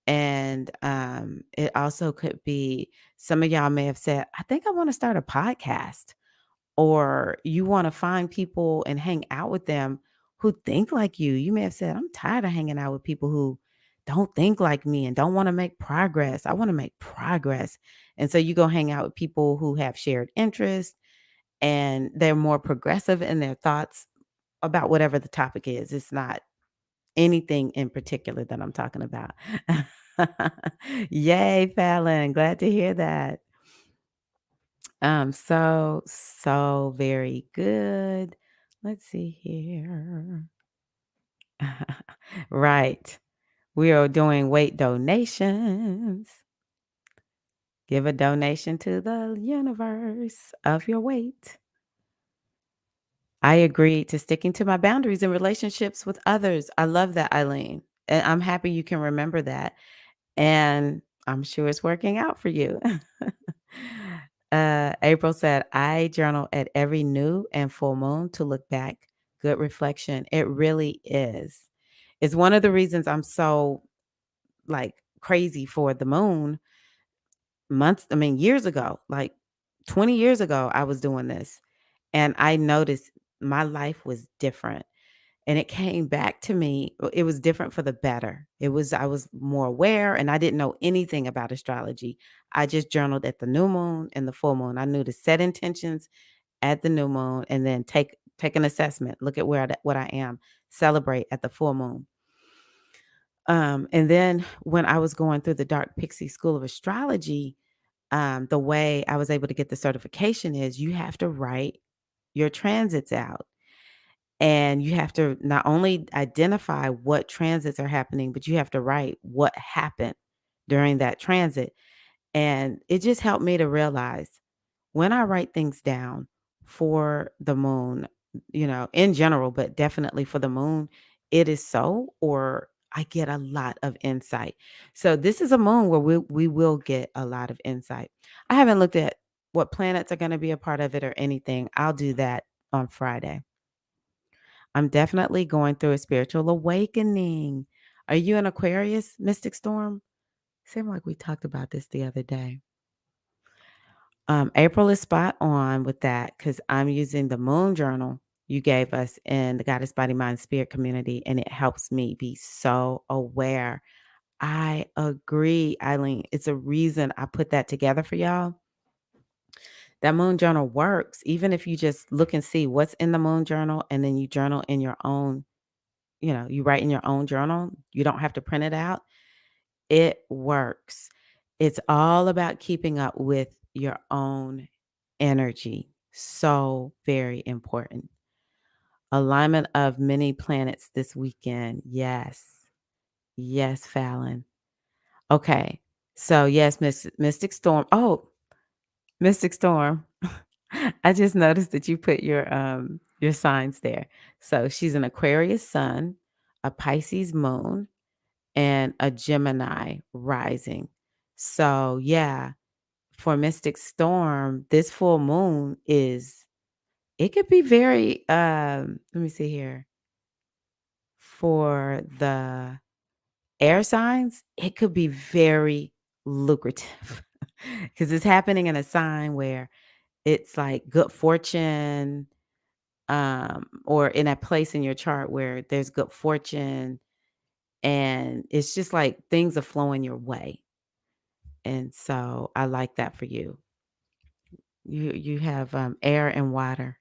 And it also could be some of y'all may have said, I think I want to start a podcast, or you want to find people and hang out with them who think like you. You may have said, I'm tired of hanging out with people who don't think like me and don't want to make progress. I want to make progress. And so you go hang out with people who have shared interests and they're more progressive in their thoughts about whatever the topic is. It's not anything in particular that I'm talking about. Yay, Fallon. Glad to hear that. So very good. Let's see here. Right. We are doing weight donations. Give a donation to the universe of your weight. I agreed to sticking to my boundaries in relationships with others. I love that, Eileen. And I'm happy you can remember that. And I'm sure it's working out for you. April said, I journal at every new and full moon to look back. Good reflection. It really is. It's one of the reasons I'm so like crazy for the moon years ago, like 20 years ago, I was doing this and I noticed my life was different. And it came back to me. It was different for the better. I was more aware and I didn't know anything about astrology. I just journaled at the new moon and the full moon. I knew to set intentions at the new moon and then take an assessment, look at what I am, celebrate at the full moon. And then when I was going through the Dark Pixie School of Astrology, the way I was able to get the certification is you have to write your transits out. And you have to not only identify what transits are happening, but you have to write what happened during that transit. And it just helped me to realize when I write things down for the moon, in general, but definitely for the moon, it is so, or I get a lot of insight. So this is a moon where we will get a lot of insight. I haven't looked at what planets are going to be a part of it or anything. I'll do that on Friday. I'm definitely going through a spiritual awakening. Are you an Aquarius, Mystic Storm? Seemed like we talked about this the other day. April is spot on with that because I'm using the moon journal you gave us in the Goddess Body Mind Spirit community, and it helps me be so aware. I agree, Eileen. It's a reason I put that together for y'all. That moon journal works, even if you just look and see what's in the moon journal and then you journal in your own, you write in your own journal. You don't have to print it out. It works. It's all about keeping up with your own energy. So very important. Alignment of many planets this weekend. Yes. Yes, Fallon. Okay. So yes, Mystic Storm. Oh, Mystic Storm. I just noticed that you put your signs there. So she's an Aquarius sun, a Pisces moon, and a Gemini rising. So yeah, for Mystic Storm, this full moon it could be very let me see here. For the air signs, it could be very lucrative because it's happening in a sign where it's like good fortune, or in a place in your chart where there's good fortune and it's just like things are flowing your way. And so I like that for you. You have air and water,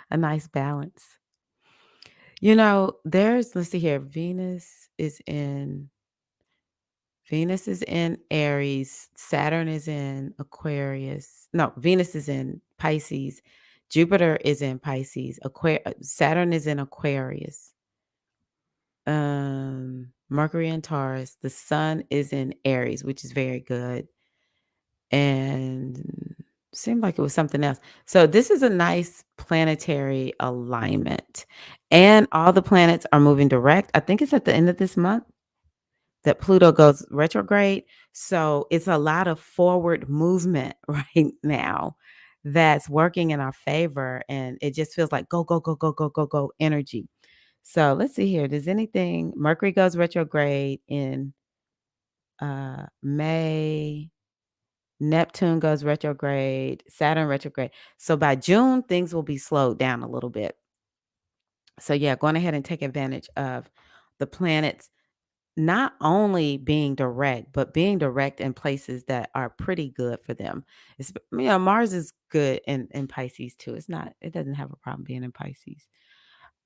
a nice balance. Let's see here. Venus is in Aries, Saturn is in Aquarius. No, Venus is in Pisces, Jupiter is in Pisces, Saturn is in Aquarius. Mercury in Taurus, the sun is in Aries, which is very good. And seemed like it was something else. So this is a nice planetary alignment. And all the planets are moving direct. I think it's at the end of this month that Pluto goes retrograde. So it's a lot of forward movement right now that's working in our favor. And it just feels like go, go, go, go, go, go, go energy. So let's see here. Mercury goes retrograde in May. Neptune goes retrograde, Saturn retrograde. So by June, things will be slowed down a little bit. So yeah, going ahead and take advantage of the planets not only being direct, but being direct in places that are pretty good for them. Mars is good in Pisces too. It doesn't have a problem being in Pisces.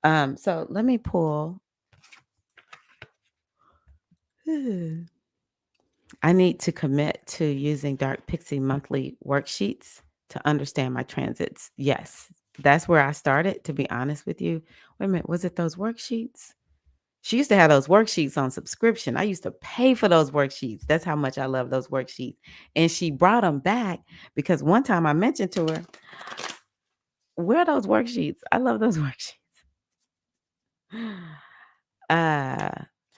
So let me pull. I need to commit to using Dark Pixie monthly worksheets to understand my transits. Yes, that's where I started, to be honest with you. Wait a minute, was it those worksheets? She used to have those worksheets on subscription. I used to pay for those worksheets. That's how much I love those worksheets. And she brought them back because one time I mentioned to her, where are those worksheets? I love those worksheets. Uh,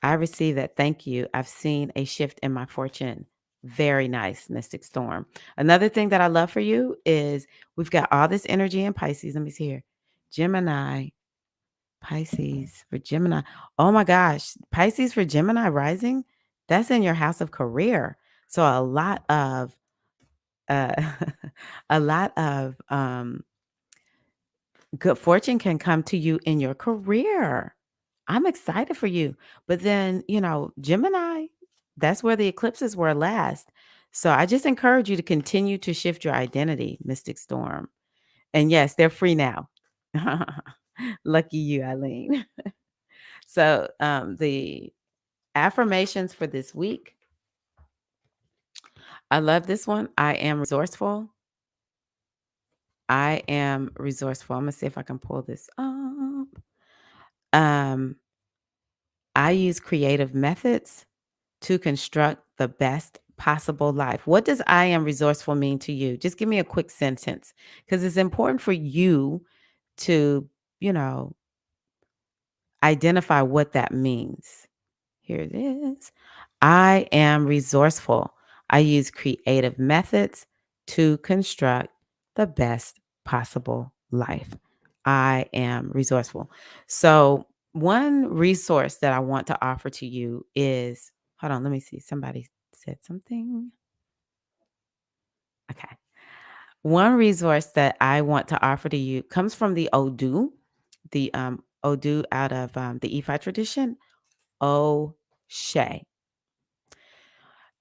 I received that. Thank you. I've seen a shift in my fortune. Very nice, Mystic Storm. Another thing that I love for you is we've got all this energy in Pisces. Let me see here. Gemini, Pisces for Gemini. Oh my gosh. Pisces for Gemini rising. That's in your house of career. So a lot of uh a lot of good fortune can come to you in your career. I'm excited for you. But then, Gemini, that's where the eclipses were last. So I just encourage you to continue to shift your identity, Mystic Storm. And yes, they're free now. Lucky you, Eileen. So the affirmations for this week. I love this one. I am resourceful. I am resourceful. I'm gonna see if I can pull this up. Um, I use creative methods to construct the best possible life. What does I am resourceful mean to you? Just give me a quick sentence because it's important for you to, you know, identify what that means. Here it is. I am resourceful. I use creative methods to construct the best possible life. I am resourceful. So, one resource that I want to offer to you is hold on, let me see. Somebody said something. Okay. One resource that I want to offer to you comes from the Odu out of the Ifa tradition, O'Shea.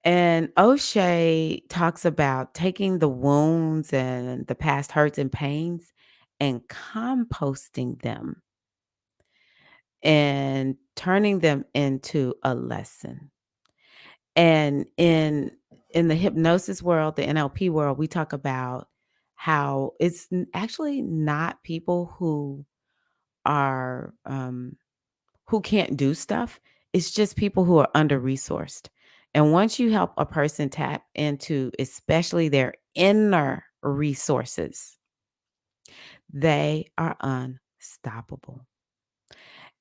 And O'Shea talks about taking the wounds and the past hurts and pains and composting them and turning them into a lesson. And in the hypnosis world, the NLP world, we talk about how it's actually not people are who can't do stuff. It's just people who are under resourced. And once you help a person tap into especially their inner resources, they are unstoppable.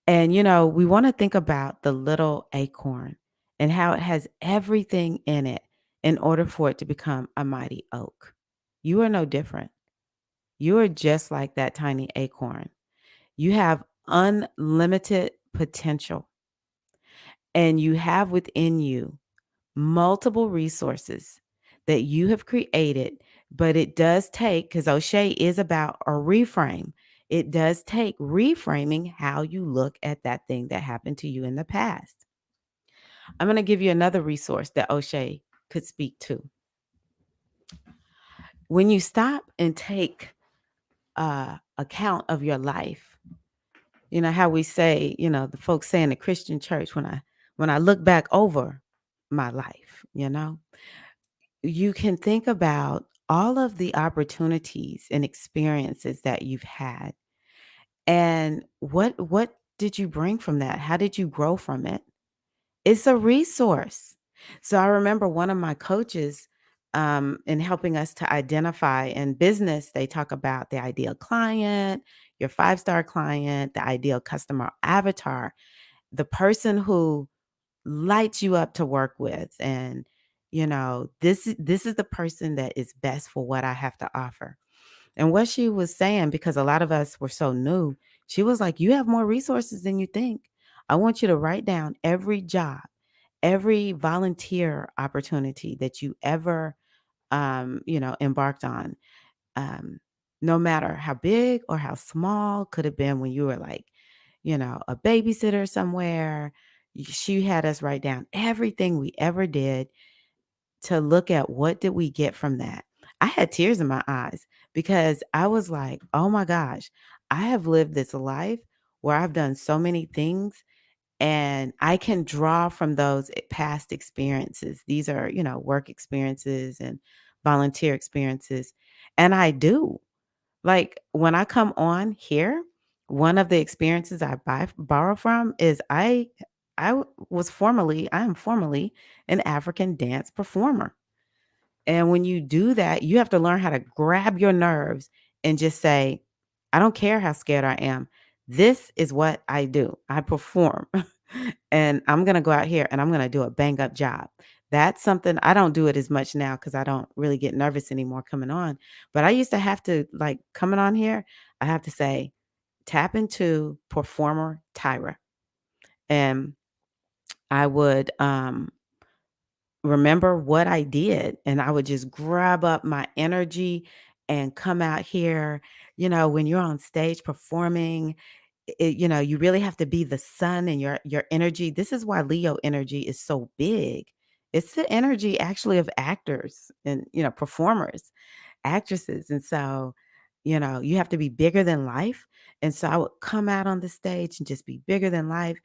And we want to think about the little acorn and how it has everything in it in order for it to become a mighty oak. You are no different. You are just like that tiny acorn. You have unlimited potential. And you have within you multiple resources that you have created, but it does take, because O'Shea is about a reframe, it does take reframing how you look at that thing that happened to you in the past. I'm going to give you another resource that O'Shea could speak to. When you stop and take account of your life, how we say, the folks say in the Christian church, when I look back over my life, you can think about all of the opportunities and experiences that you've had. And what did you bring from that? How did you grow from it? It's a resource. So I remember one of my coaches, in helping us to identify in business, they talk about the ideal client, your five-star client, the ideal customer avatar, the person who lights you up to work with. And, this is the person that is best for what I have to offer. And what she was saying, because a lot of us were so new, she was like, you have more resources than you think. I want you to write down every job, every volunteer opportunity that you ever, embarked on. Um, no matter how big or how small, could have been when you were like, a babysitter somewhere. She had us write down everything we ever did to look at what did we get from that. I had tears in my eyes because I was like, "Oh my gosh, I have lived this life where I've done so many things and I can draw from those past experiences. These are, work experiences and volunteer experiences, and I do. Like when I come on here, one of the experiences borrow from is I am formerly an African dance performer. And when you do that, you have to learn how to grab your nerves and just say, I don't care how scared I am. This is what I do. I perform. And I'm going to go out here and I'm going to do a bang up job. That's something I don't do it as much now because I don't really get nervous anymore coming on. But I used to have to, like, coming on here, I have to say, tap into performer Tyra. And I would remember what I did, and I would just grab up my energy and come out here. When you're on stage performing, you really have to be the sun and your energy. This is why Leo energy is so big. It's the energy actually of actors and, performers, actresses. And so, you have to be bigger than life. And so I would come out on the stage and just be bigger than life.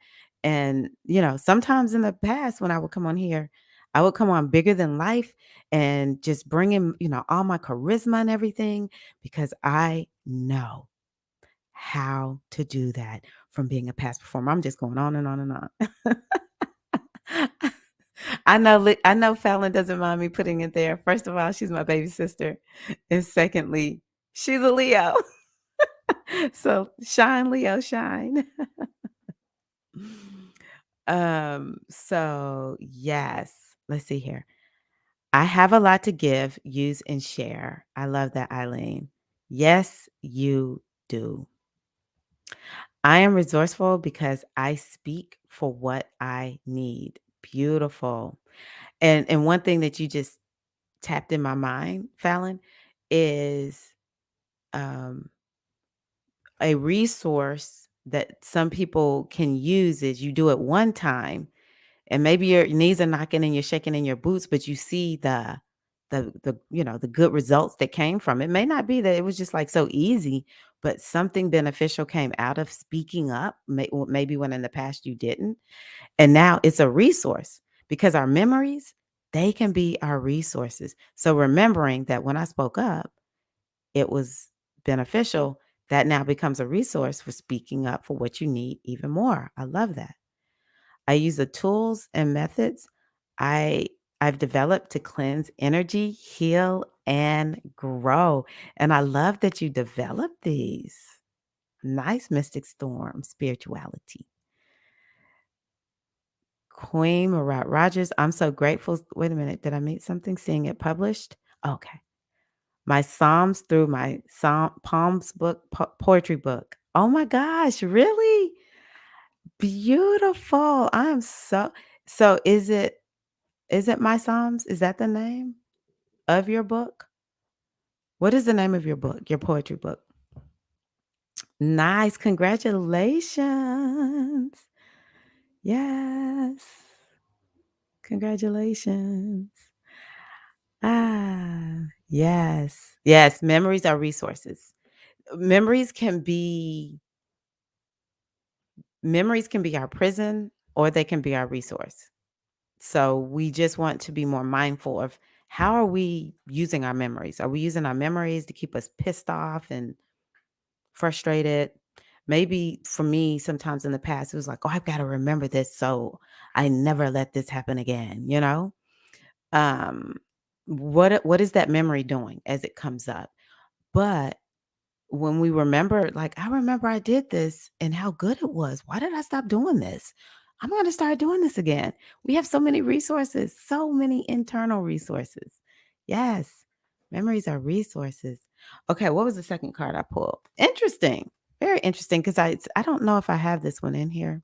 And, sometimes in the past when I would come on here, I would come on bigger than life and just bring in, all my charisma and everything because I know how to do that from being a past performer. I'm just going on and on and on. I know Fallon doesn't mind me putting it there. First of all, she's my baby sister. And secondly, she's a Leo. So shine, Leo, shine. So yes. Let's see here. I have a lot to give, use, and share. I love that, Eileen. Yes, you do. I am resourceful because I speak for what I need. Beautiful. And one thing that you just tapped in my mind, Fallon, is um, a resource that some people can use is you do it one time and maybe your knees are knocking and you're shaking in your boots, but you see the good results that came from it. May not be that it was just like so easy, but something beneficial came out of speaking up. Maybe when in the past you didn't, and now it's a resource because our memories, they can be our resources. So remembering that when I spoke up, it was beneficial. That now becomes a resource for speaking up for what you need even more. I love that. I use the tools and methods I I've developed to cleanse energy, heal, and grow. And I love that you developed these. Nice mystic storm spirituality. Queen Marat Rogers, I'm so grateful. Wait a minute, did I meet something? Seeing it published? Okay. My Psalms through my Psalm Palms book, poetry book. Oh my gosh, really? Beautiful. I am so is it My Psalms? Is that the name of your book? What is the name of your book, your poetry book? Nice. Congratulations. Yes. Congratulations. Yes. Yes, memories are resources. Memories can be Memories can be our prison or they can be our resource. So we just want to be more mindful of how are we using our memories? Are we using our memories to keep us pissed off and frustrated? Maybe for me, sometimes in the past, it was like, oh, I've got to remember this so I never let this happen again. Um, what is that memory doing as it comes up? But when we remember, like, I remember I did this and how good it was. Why did I stop doing this? I'm going to start doing this again. We have so many resources, so many internal resources. Yes, memories are resources. Okay, what was the second card I pulled? Interesting. Very interesting because I don't know if I have this one in here.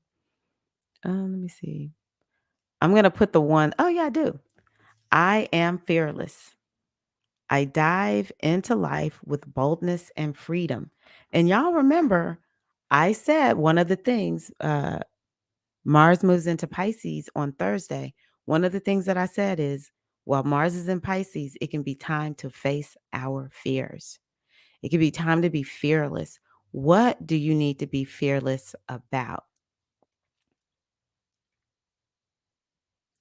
Let me see. I'm going to put the one. Oh, yeah, I do. I am fearless. I dive into life with boldness and freedom. And y'all remember, I said one of the things, Mars moves into Pisces on Thursday. One of the things that I said is, while Mars is in Pisces, it can be time to face our fears. It can be time to be fearless. What do you need to be fearless about?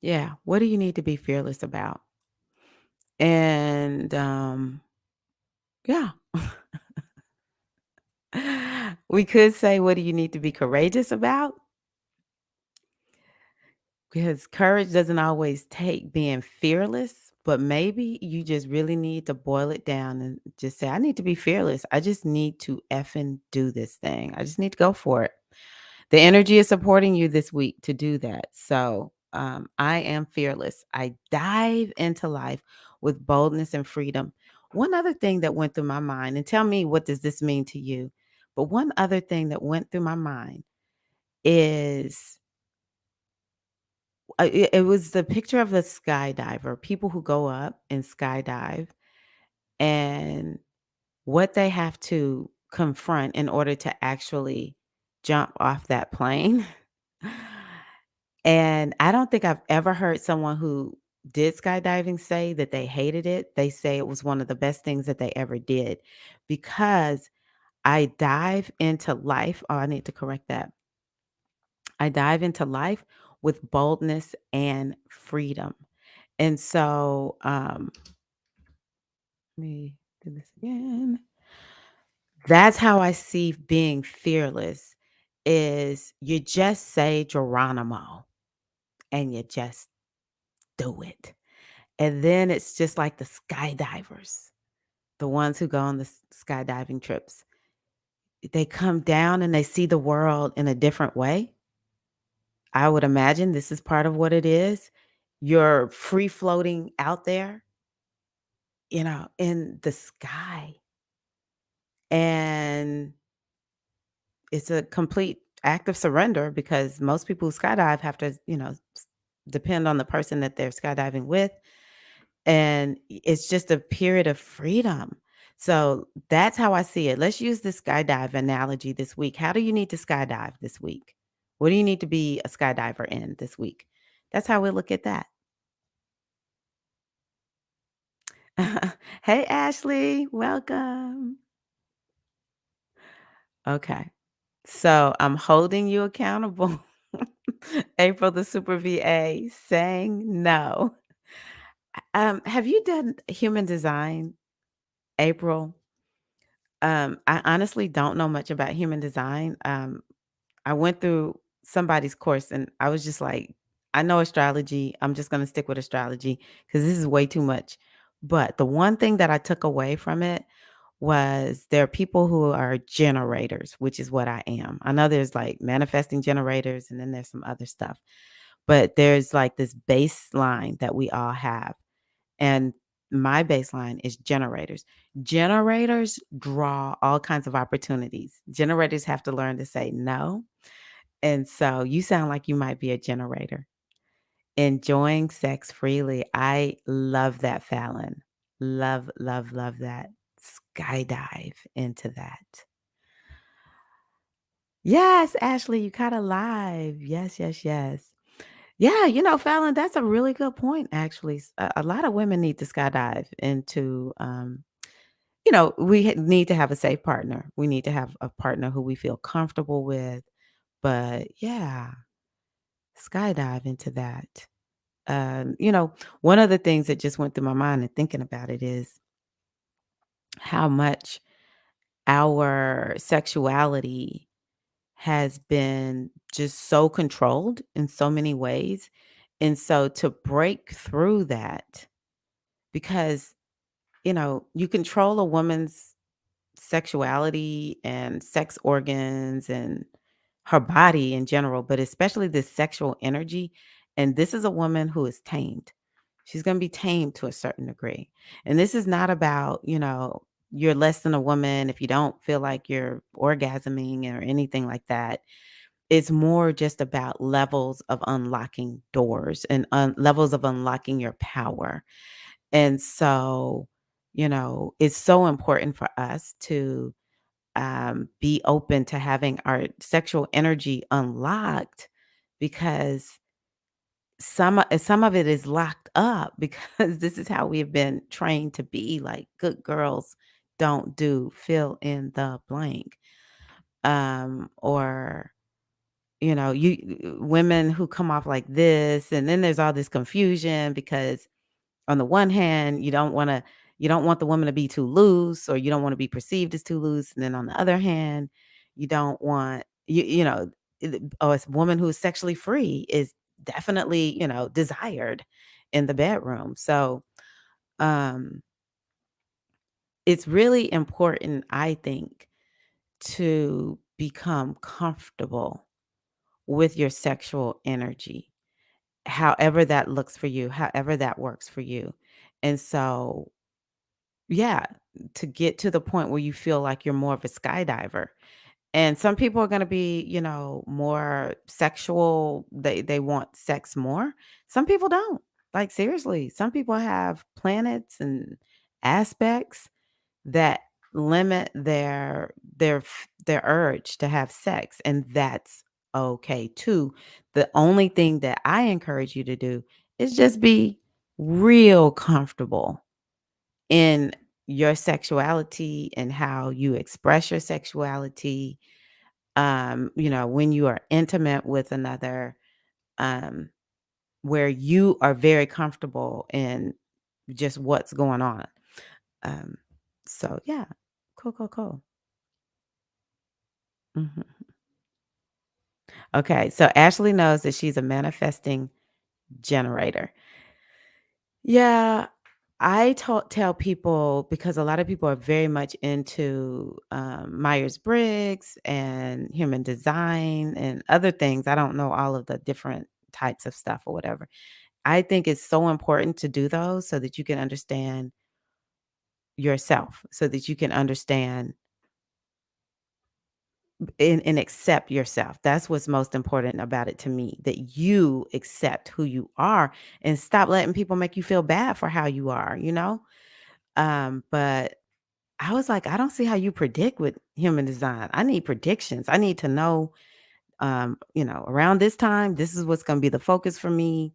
Yeah, what do you need to be fearless about? And yeah. We could say, what do you need to be courageous about? Because courage doesn't always take being fearless, but maybe you just really need to boil it down and just say, I need to be fearless. I just need to effing do this thing. I just need to go for it. The energy is supporting you this week to do that. So I am fearless. I dive into life with boldness and freedom. One other thing that went through my mind, and tell me, what does this mean to you? But one other thing that went through my mind is it was the picture of the skydiver, people who go up and skydive, and what they have to confront in order to actually jump off that plane. And I don't think I've ever heard someone who did skydiving say that they hated it. They say it was one of the best things that they ever did because I dive into life. Oh, I need to correct that. I dive into life with boldness and freedom. And so, let me do this again. That's how I see being fearless is you just say Geronimo and you just do it. And then it's just like the skydivers, the ones who go on the skydiving trips. They come down and they see the world in a different way. I would imagine this is part of what it is. You're free floating out there, in the sky. And it's a complete act of surrender because most people who skydive have to, depend on the person that they're skydiving with. And it's just a period of freedom. So that's how I see it. Let's use the skydive analogy this week. How do you need to skydive this week? What do you need to be a skydiver in this week? That's how we look at that. Hey, Ashley, welcome. Okay. So I'm holding you accountable. April, the super VA, saying no. Have you done human design, April? I honestly don't know much about human design. I went through somebody's course and I was just like, I know astrology. I'm just going to stick with astrology because this is way too much. But the one thing that I took away from it was there are people who are generators, which is what I am. I know there's like manifesting generators and then there's some other stuff, but there's like this baseline that we all have. And my baseline is generators. Generators draw all kinds of opportunities. Generators have to learn to say no. And so you sound like you might be a generator. Enjoying sex freely. I love that, Fallon. Love, love, love that. Skydive into that. Yes, Ashley, you caught alive. Yes, yes, yes. Yeah, Fallon, that's a really good point, actually. A lot of women need to skydive into, we need to have a safe partner. We need to have a partner who we feel comfortable with, But yeah, skydive into that. You know, one of the things that just went through my mind and thinking about it is how much our sexuality has been just so controlled in so many ways. And so to break through that, because, you control a woman's sexuality and sex organs and her body in general, but especially this sexual energy. And this is a woman who is tamed. She's going to be tamed to a certain degree. And this is not about, you're less than a woman if you don't feel like you're orgasming or anything like that. It's more just about levels of unlocking doors and levels of unlocking your power. And so, it's so important for us to be open to having our sexual energy unlocked because some of it is locked up because this is how we've been trained to be like good girls don't do fill in the blank or you women who come off like this, and then there's all this confusion because on the one hand, you don't want the woman to be too loose, or you don't want to be perceived as too loose, and then on the other hand, you don't want a woman who is sexually free is definitely, desired in the bedroom. So, um it's really important, I think, to become comfortable with your sexual energy, however that looks for you, however that works for you. And so, yeah, to get to the point where you feel like you're more of a skydiver. And some people are going to be, more sexual. They want sex more. Some people don't. Like seriously, some people have planets and aspects that limit their urge to have sex, and that's okay too. The only thing that I encourage you to do is just be real comfortable in your sexuality and how you express your sexuality, when you are intimate with another, um, where you are very comfortable in just what's going on. Um, so yeah, cool, cool, cool. Mhm. Okay, so Ashley knows that she's a manifesting generator. Yeah, tell people because a lot of people are very much into Myers Briggs and human design and other things. I don't know all of the different types of stuff or whatever. I think it's so important to do those so that you can understand yourself, so that you can understand and accept yourself. That's what's most important about it to me, that you accept who you are and stop letting people make you feel bad for how you are, you know? But I was like, I don't see how you predict with human design. I need predictions. I need to know, around this time, this is what's going to be the focus for me.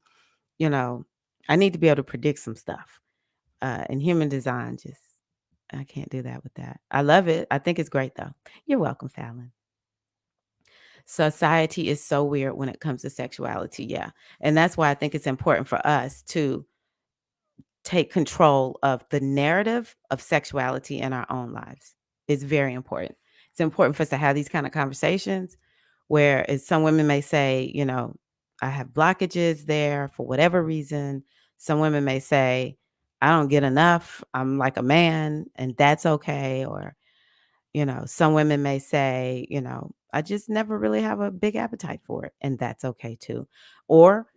You know, I need to be able to predict some stuff. And human design, just, I can't do that with that. I love it. I think it's great though. You're welcome, Fallon. Society is so weird when it comes to sexuality. Yeah. And that's why I think it's important for us to take control of the narrative of sexuality in our own lives. It's very important. It's important for us to have these kind of conversations where as some women may say, I have blockages there for whatever reason. Some women may say, I don't get enough. I'm like a man and that's okay. Or some women may say, I just never really have a big appetite for it, and that's okay too. Or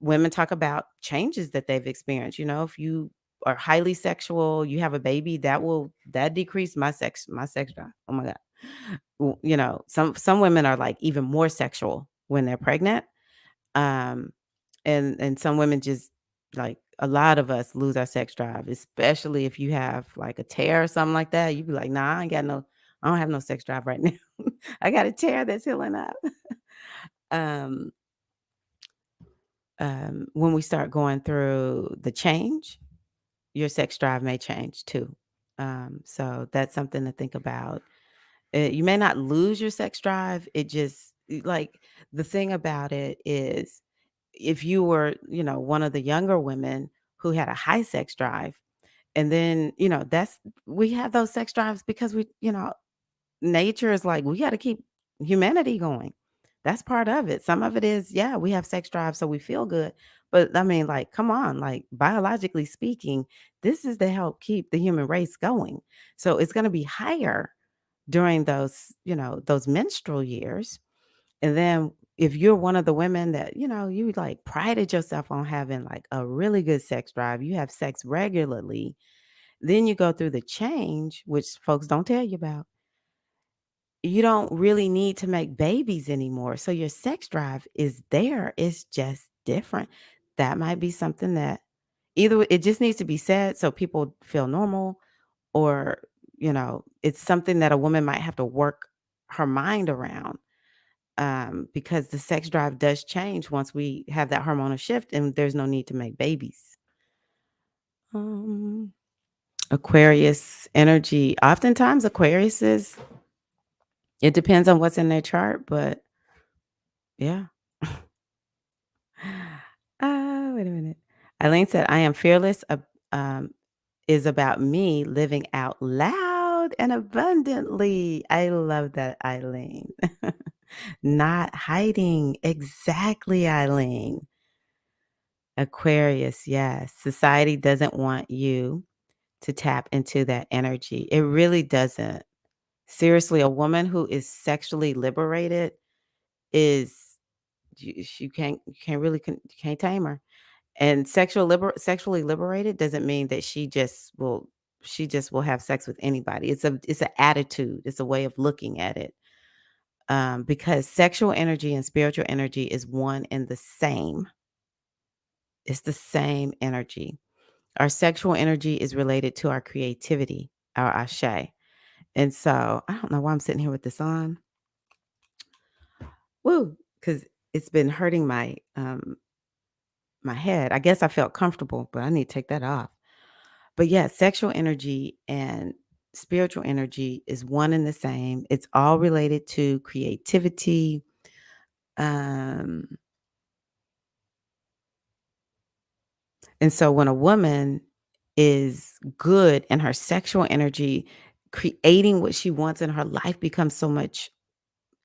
women talk about changes that they've experienced. If you are highly sexual, you have a baby, that decrease my sex drive. Oh my God. Some women are like even more sexual when they're pregnant. Um, and some women just like a lot of us lose our sex drive, especially if you have like a tear or something like that. You be like, nah, I don't have no sex drive right now. I got a tear that's healing up. um, when we start going through the change, your sex drive may change too. So that's something to think about. You may not lose your sex drive. It just like, the thing about it is if you were, one of the younger women who had a high sex drive, and then, that's we have those sex drives because nature is like, we gotta keep humanity going. That's part of it. Some of it is, yeah, we have sex drive so we feel good. But I mean, like, come on, like biologically speaking, this is to help keep the human race going. So it's gonna be higher during those menstrual years. And then if you're one of the women that, you like prided yourself on having like a really good sex drive, you have sex regularly, then you go through the change, which folks don't tell you about. You don't really need to make babies anymore. So your sex drive is there. It's just different. That might be something that either it just needs to be said so people feel normal, or, it's something that a woman might have to work her mind around, because the sex drive does change once we have that hormonal shift and there's no need to make babies. Um, Aquarius energy. Oftentimes, Aquarius it depends on what's in their chart, but yeah. Wait a minute. Eileen said, I am fearless um, is about me living out loud and abundantly. I love that, Eileen. Not hiding. Exactly, Eileen. Aquarius, yes. Society doesn't want you to tap into that energy. It really doesn't. Seriously, a woman who is sexually liberated is you can't tame her. And sexually liberated doesn't mean that she just will have sex with anybody. It's an attitude. It's a way of looking at it. Because sexual energy and spiritual energy is one and the same. It's the same energy. Our sexual energy is related to our creativity, our ashe. And so I don't know why I'm sitting here with this on. Woo, because it's been hurting my head. I guess I felt comfortable, but I need to take that off. But yeah, sexual energy and spiritual energy is one and the same. It's all related to creativity. Um, and so when a woman is good in her sexual energy, creating what she wants in her life becomes so much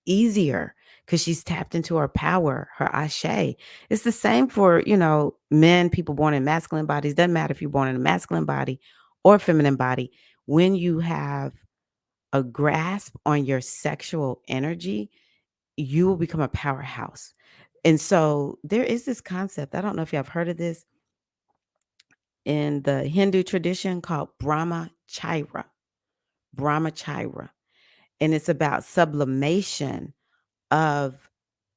easier because she's tapped into her power, her ashe. It's the same for, men, people born in masculine bodies. Doesn't matter if you're born in a masculine body or feminine body. When you have a grasp on your sexual energy, you will become a powerhouse. And so there is this concept. I don't know if you have heard of this in the Hindu tradition called Brahmacharya. Brahmacharya. And it's about sublimation of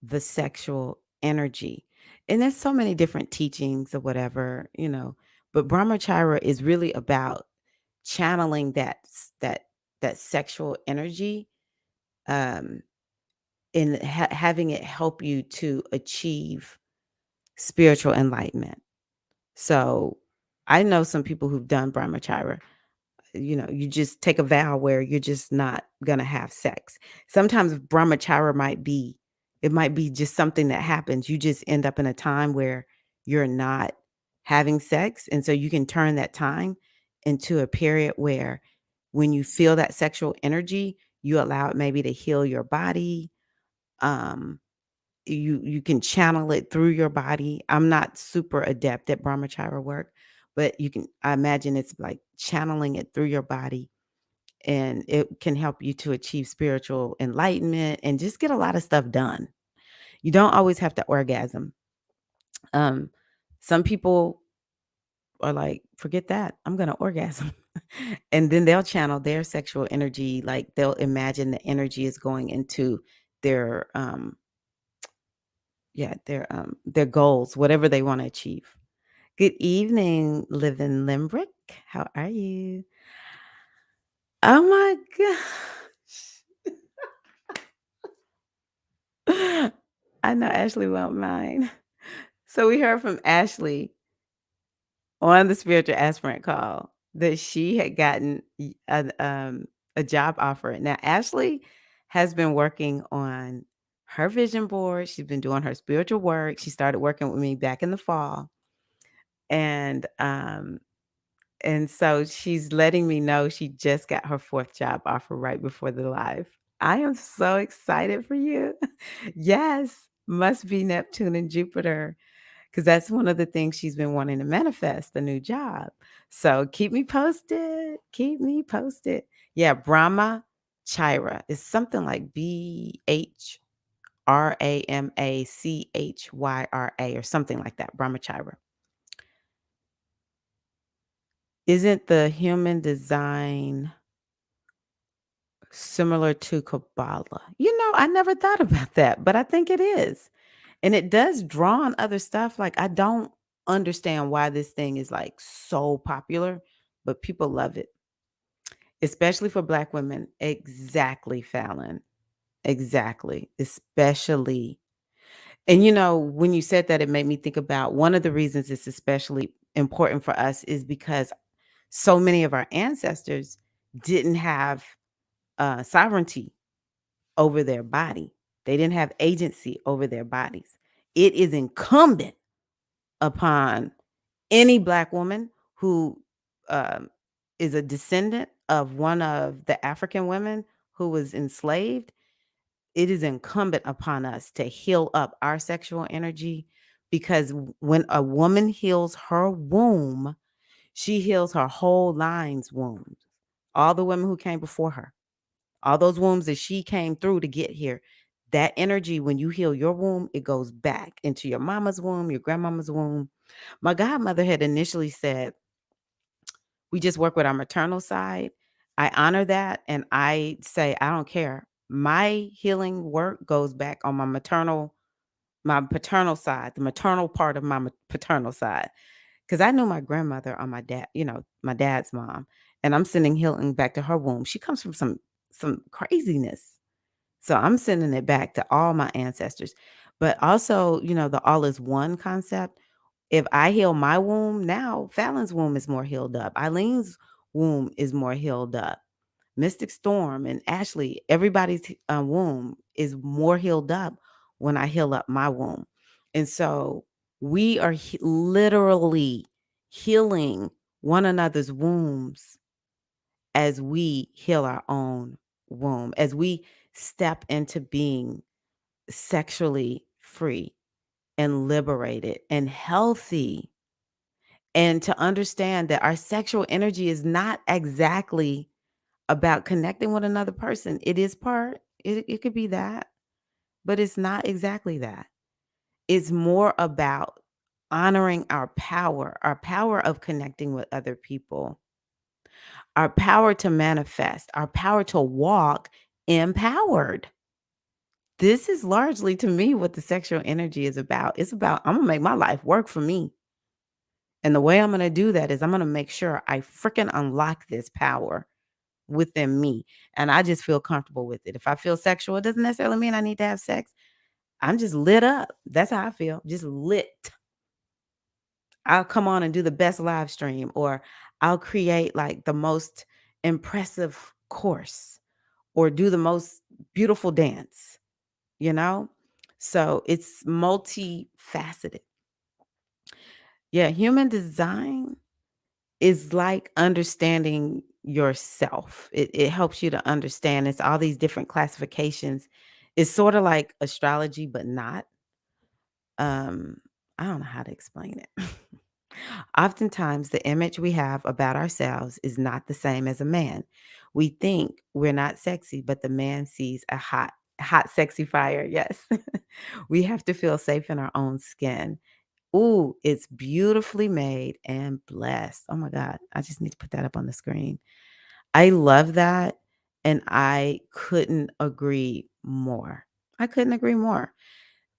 the sexual energy. And there's so many different teachings or whatever, but Brahmacharya is really about channeling that sexual energy, um and having it help you to achieve spiritual enlightenment. So I know some people who've done Brahmacharya. You just take a vow where you're just not gonna have sex. Sometimes brahmacharya might be just something that happens. You just end up in a time where you're not having sex, and so you can turn that time into a period where when you feel that sexual energy, you allow it maybe to heal your body. Um, you can channel it through your body. I'm not super adept at brahmacharya work, but I imagine it's like channeling it through your body, and it can help you to achieve spiritual enlightenment and just get a lot of stuff done. You don't always have to orgasm. Um, some people are like, forget that. I'm going to orgasm. And then they'll channel their sexual energy. Like they'll imagine the energy is going into their, their goals, whatever they want to achieve. Good evening, Live in Limerick. How are you? Oh my gosh. I know Ashley won't mind. So we heard from Ashley on the spiritual aspirant call that she had gotten a job offer. Now, Ashley has been working on her vision board. She's been doing her spiritual work. She started working with me back in the fall. And so she's letting me know she just got her 4th job offer right before the live. I am so excited for you. Yes, must be Neptune and Jupiter, because that's one of the things she's been wanting to manifest, a new job. So keep me posted. Keep me posted. Yeah, Brahma Chira is something like BHRAMACHYRA or something like that. Brahma Chira. Isn't the human design similar to Kabbalah? I never thought about that, but I think it is. And it does draw on other stuff. Like, I don't understand why this thing is like so popular, but people love it, especially for Black women. Exactly, Fallon. Exactly. Especially. And when you said that, it made me think about one of the reasons it's especially important for us is because so many of our ancestors didn't have sovereignty over their body. They didn't have agency over their bodies. It is incumbent upon any Black woman who um, is a descendant of one of the African women who was enslaved. It is incumbent upon us to heal up our sexual energy, because when a woman heals her womb, she heals her whole line's wombs. All the women who came before her, all those wombs that she came through to get here, that energy, when you heal your womb, it goes back into your mama's womb, your grandmama's womb. My godmother had initially said, we just work with our maternal side. I honor that. And I say, I don't care. My healing work goes back on my paternal side, the maternal part of my paternal side. Because I knew my grandmother on my dad, my dad's mom, and I'm sending healing back to her womb. She comes from some craziness. So I'm sending it back to all my ancestors. But also, the all is one concept. If I heal my womb, now Fallon's womb is more healed up. Eileen's womb is more healed up. Mystic Storm and Ashley, everybody's womb is more healed up when I heal up my womb. And so we are literally healing one another's wombs as we heal our own womb, as we step into being sexually free and liberated and healthy, and to understand that our sexual energy is not exactly about connecting with another person. It is part, it could be that, but it's not exactly that. It's more about honoring our power of connecting with other people, our power to manifest, our power to walk empowered. This is largely, to me, what the sexual energy is about. It's about, I'm gonna make my life work for me. And the way I'm gonna do that is I'm gonna make sure I freaking unlock this power within me. And I just feel comfortable with it. If I feel sexual, it doesn't necessarily mean I need to have sex. I'm just lit up. That's how I feel. Just lit. I'll come on and do the best live stream, or I'll create like the most impressive course, or do the most beautiful dance, you know? So it's multifaceted. Yeah, human design is like understanding yourself. It helps you to understand. It's all these different classifications. It's sort of like astrology, but not. Um, I don't know how to explain it. Oftentimes, the image we have about ourselves is not the same as a man. We think we're not sexy, but the man sees a hot, sexy fire. Yes. We have to feel safe in our own skin. Ooh, it's beautifully made and blessed. Oh my God. I just need to put that up on the screen. I love that. And I couldn't agree more. I couldn't agree more.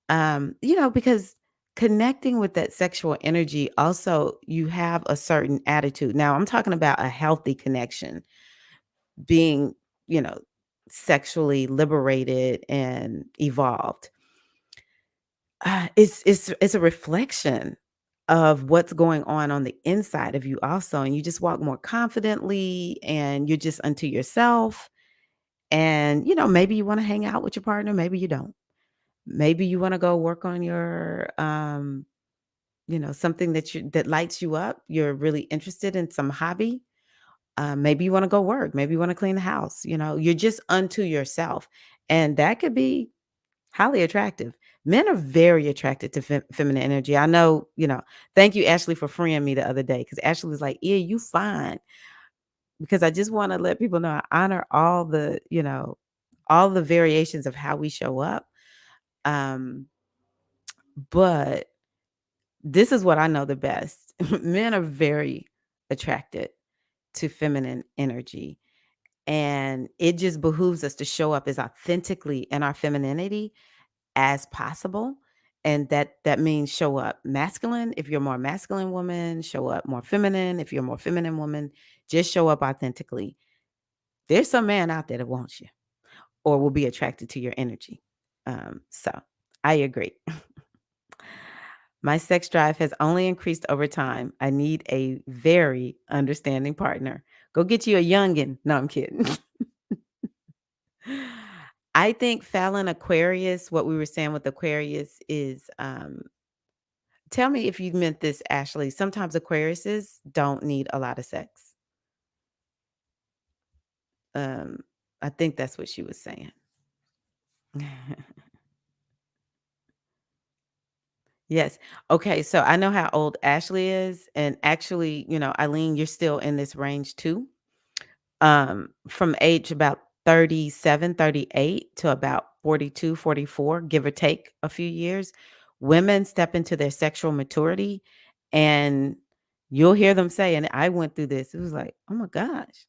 Because connecting with that sexual energy, also, you have a certain attitude. Now, I'm talking about a healthy connection, being, you know, sexually liberated and evolved. It's a reflection of what's going on the inside of you also, and you just walk more confidently, and you're just unto yourself. And maybe you want to hang out with your partner, maybe you don't. Maybe you wanna go work on your, something that lights you up. You're really interested in some hobby. Maybe you wanna go work. Maybe you wanna clean the house. You're just unto yourself, and that could be highly attractive. Men are very attracted to feminine energy. I know, thank you, Ashley, for freeing me the other day because Ashley was like, "Yeah, you fine." Because I just wanna let people know I honor all the variations of how we show up. Um, but this is what I know the best. Men are very attracted to feminine energy, and it just behooves us to show up as authentically in our femininity as possible. And that means show up masculine if you're a more masculine woman, show up more feminine if you're a more feminine woman, just show up authentically. There's some man out there that wants you or will be attracted to your energy. So I agree. My sex drive has only increased over time. I need a very understanding partner. Go get you a youngin'. No, I'm kidding. I think Fallon Aquarius, what we were saying with Aquarius is tell me if you meant this, Ashley. Sometimes Aquariuses don't need a lot of sex. Um, I think that's what she was saying. Yes. Okay, so I know how old Ashley is, and actually, Eileen, you're still in this range too. From age about 37, 38 to about 42, 44, give or take a few years, women step into their sexual maturity, and you'll hear them say, and I went through this. It was like, "Oh my gosh,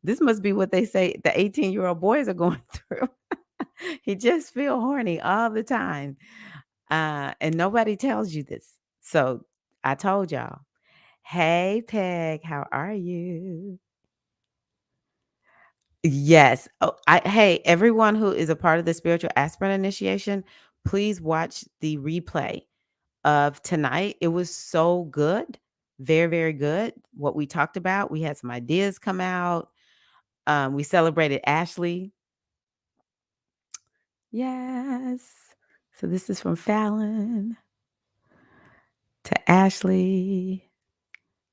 this must be what they say the 18-year-old boys are going through." He just feel horny all the time. And nobody tells you this. So I told y'all. Hey, Peg, how are you? Yes. Oh, hey, everyone who is a part of the spiritual aspirant initiation, please watch the replay of tonight. It was so good. Very, very good. What we talked about. We had some ideas come out. We celebrated Ashley. Yes. So this is from Fallon to Ashley.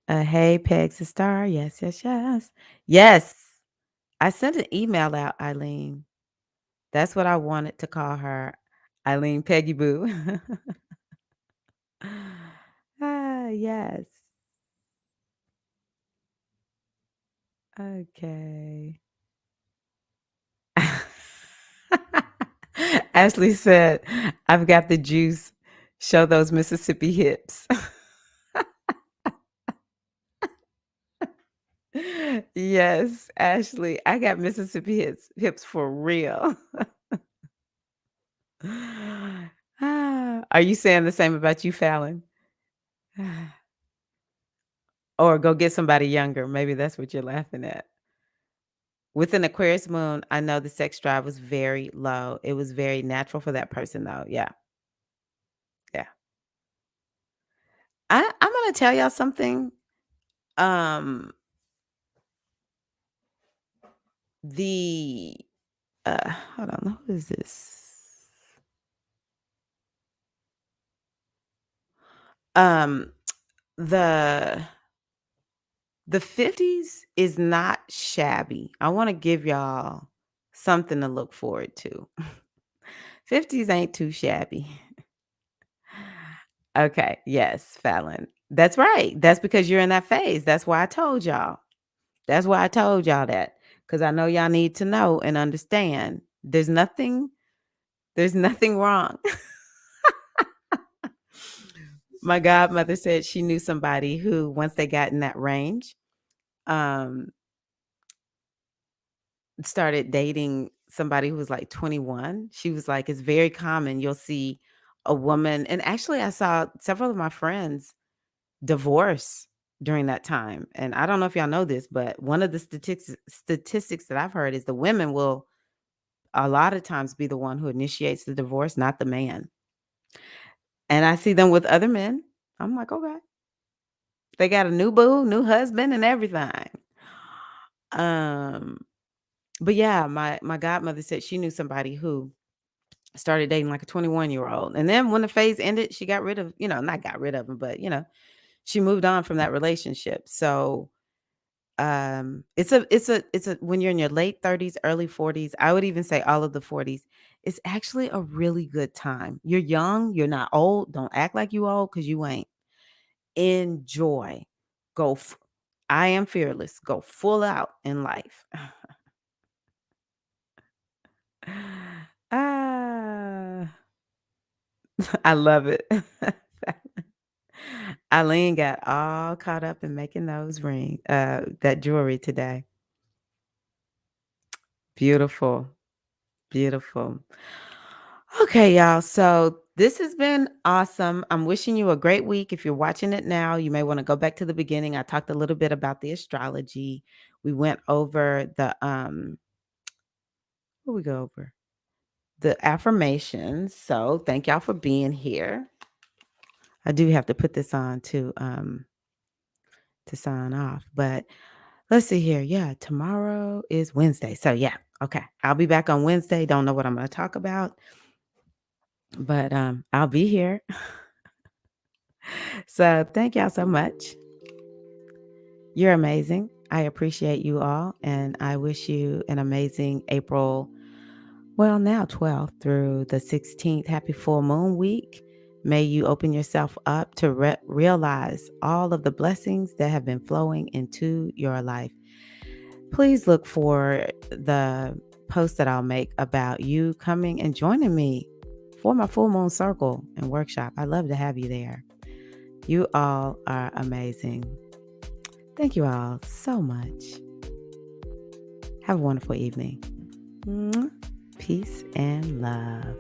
Hey, Peg's a star. Yes, yes, yes. Yes. I sent an email out, Eileen. That's what I wanted to call her. Eileen Peggy Boo. Yes. Okay. Ashley said, I've got the juice. Show those Mississippi hips. Yes, Ashley, I got Mississippi hips for real. Are you saying the same about you, Fallon? Or go get somebody younger. Maybe that's what you're laughing at. With an Aquarius moon, I know the sex drive was very low. It was very natural for that person, though. Yeah. Yeah. I'm gonna tell y'all something. Um, the hold on, who is this? Um, the the 50s is not shabby. I want to give y'all something to look forward to. 50s ain't too shabby. Okay, yes, Fallon. That's right. That's because you're in that phase. That's why I told y'all. That's why I told y'all that. Because I know y'all need to know and understand. There's nothing wrong. My godmother said she knew somebody who, once they got in that range, um, started dating somebody who was like 21. She was like, it's very common. You'll see a woman, and actually, I saw several of my friends divorce during that time. And I don't know if y'all know this, but one of the statistics that I've heard is the women will a lot of times be the one who initiates the divorce, not the man. And I see them with other men. I'm like, okay, they got a new boo, new husband, and everything. Um, but yeah, my godmother said she knew somebody who Started dating like a 21-year-old. And then when the phase ended, she got rid of, not got rid of him, but she moved on from that relationship. So it's a when you're in your late 30s, early 40s, I would even say all of the 40s, it's actually a really good time. You're young, you're not old. Don't act like you old because you ain't. Enjoy. Go I am fearless. Go full out in life. Ah, I love it. Eileen got all caught up in making that jewelry today. Beautiful. Beautiful. Okay, y'all. So this has been awesome. I'm wishing you a great week. If you're watching it now, you may want to go back to the beginning. I talked a little bit about the astrology. We went over what we go over? The affirmations. So thank y'all for being here. I do have to put this on to sign off, but let's see here. Yeah, tomorrow is Wednesday. So yeah, okay. I'll be back on Wednesday. Don't know what I'm going to talk about, but I'll be here. So thank y'all so much. You're amazing. I appreciate you all, and I wish you an amazing April. Well, now 12th through the 16th. Happy full moon week. May you open yourself up to realize all of the blessings that have been flowing into your life. Please look for the post that I'll make about you coming and joining me for my full moon circle and workshop. I love to have you there. You all are amazing. Thank you all so much. Have a wonderful evening. Peace and love.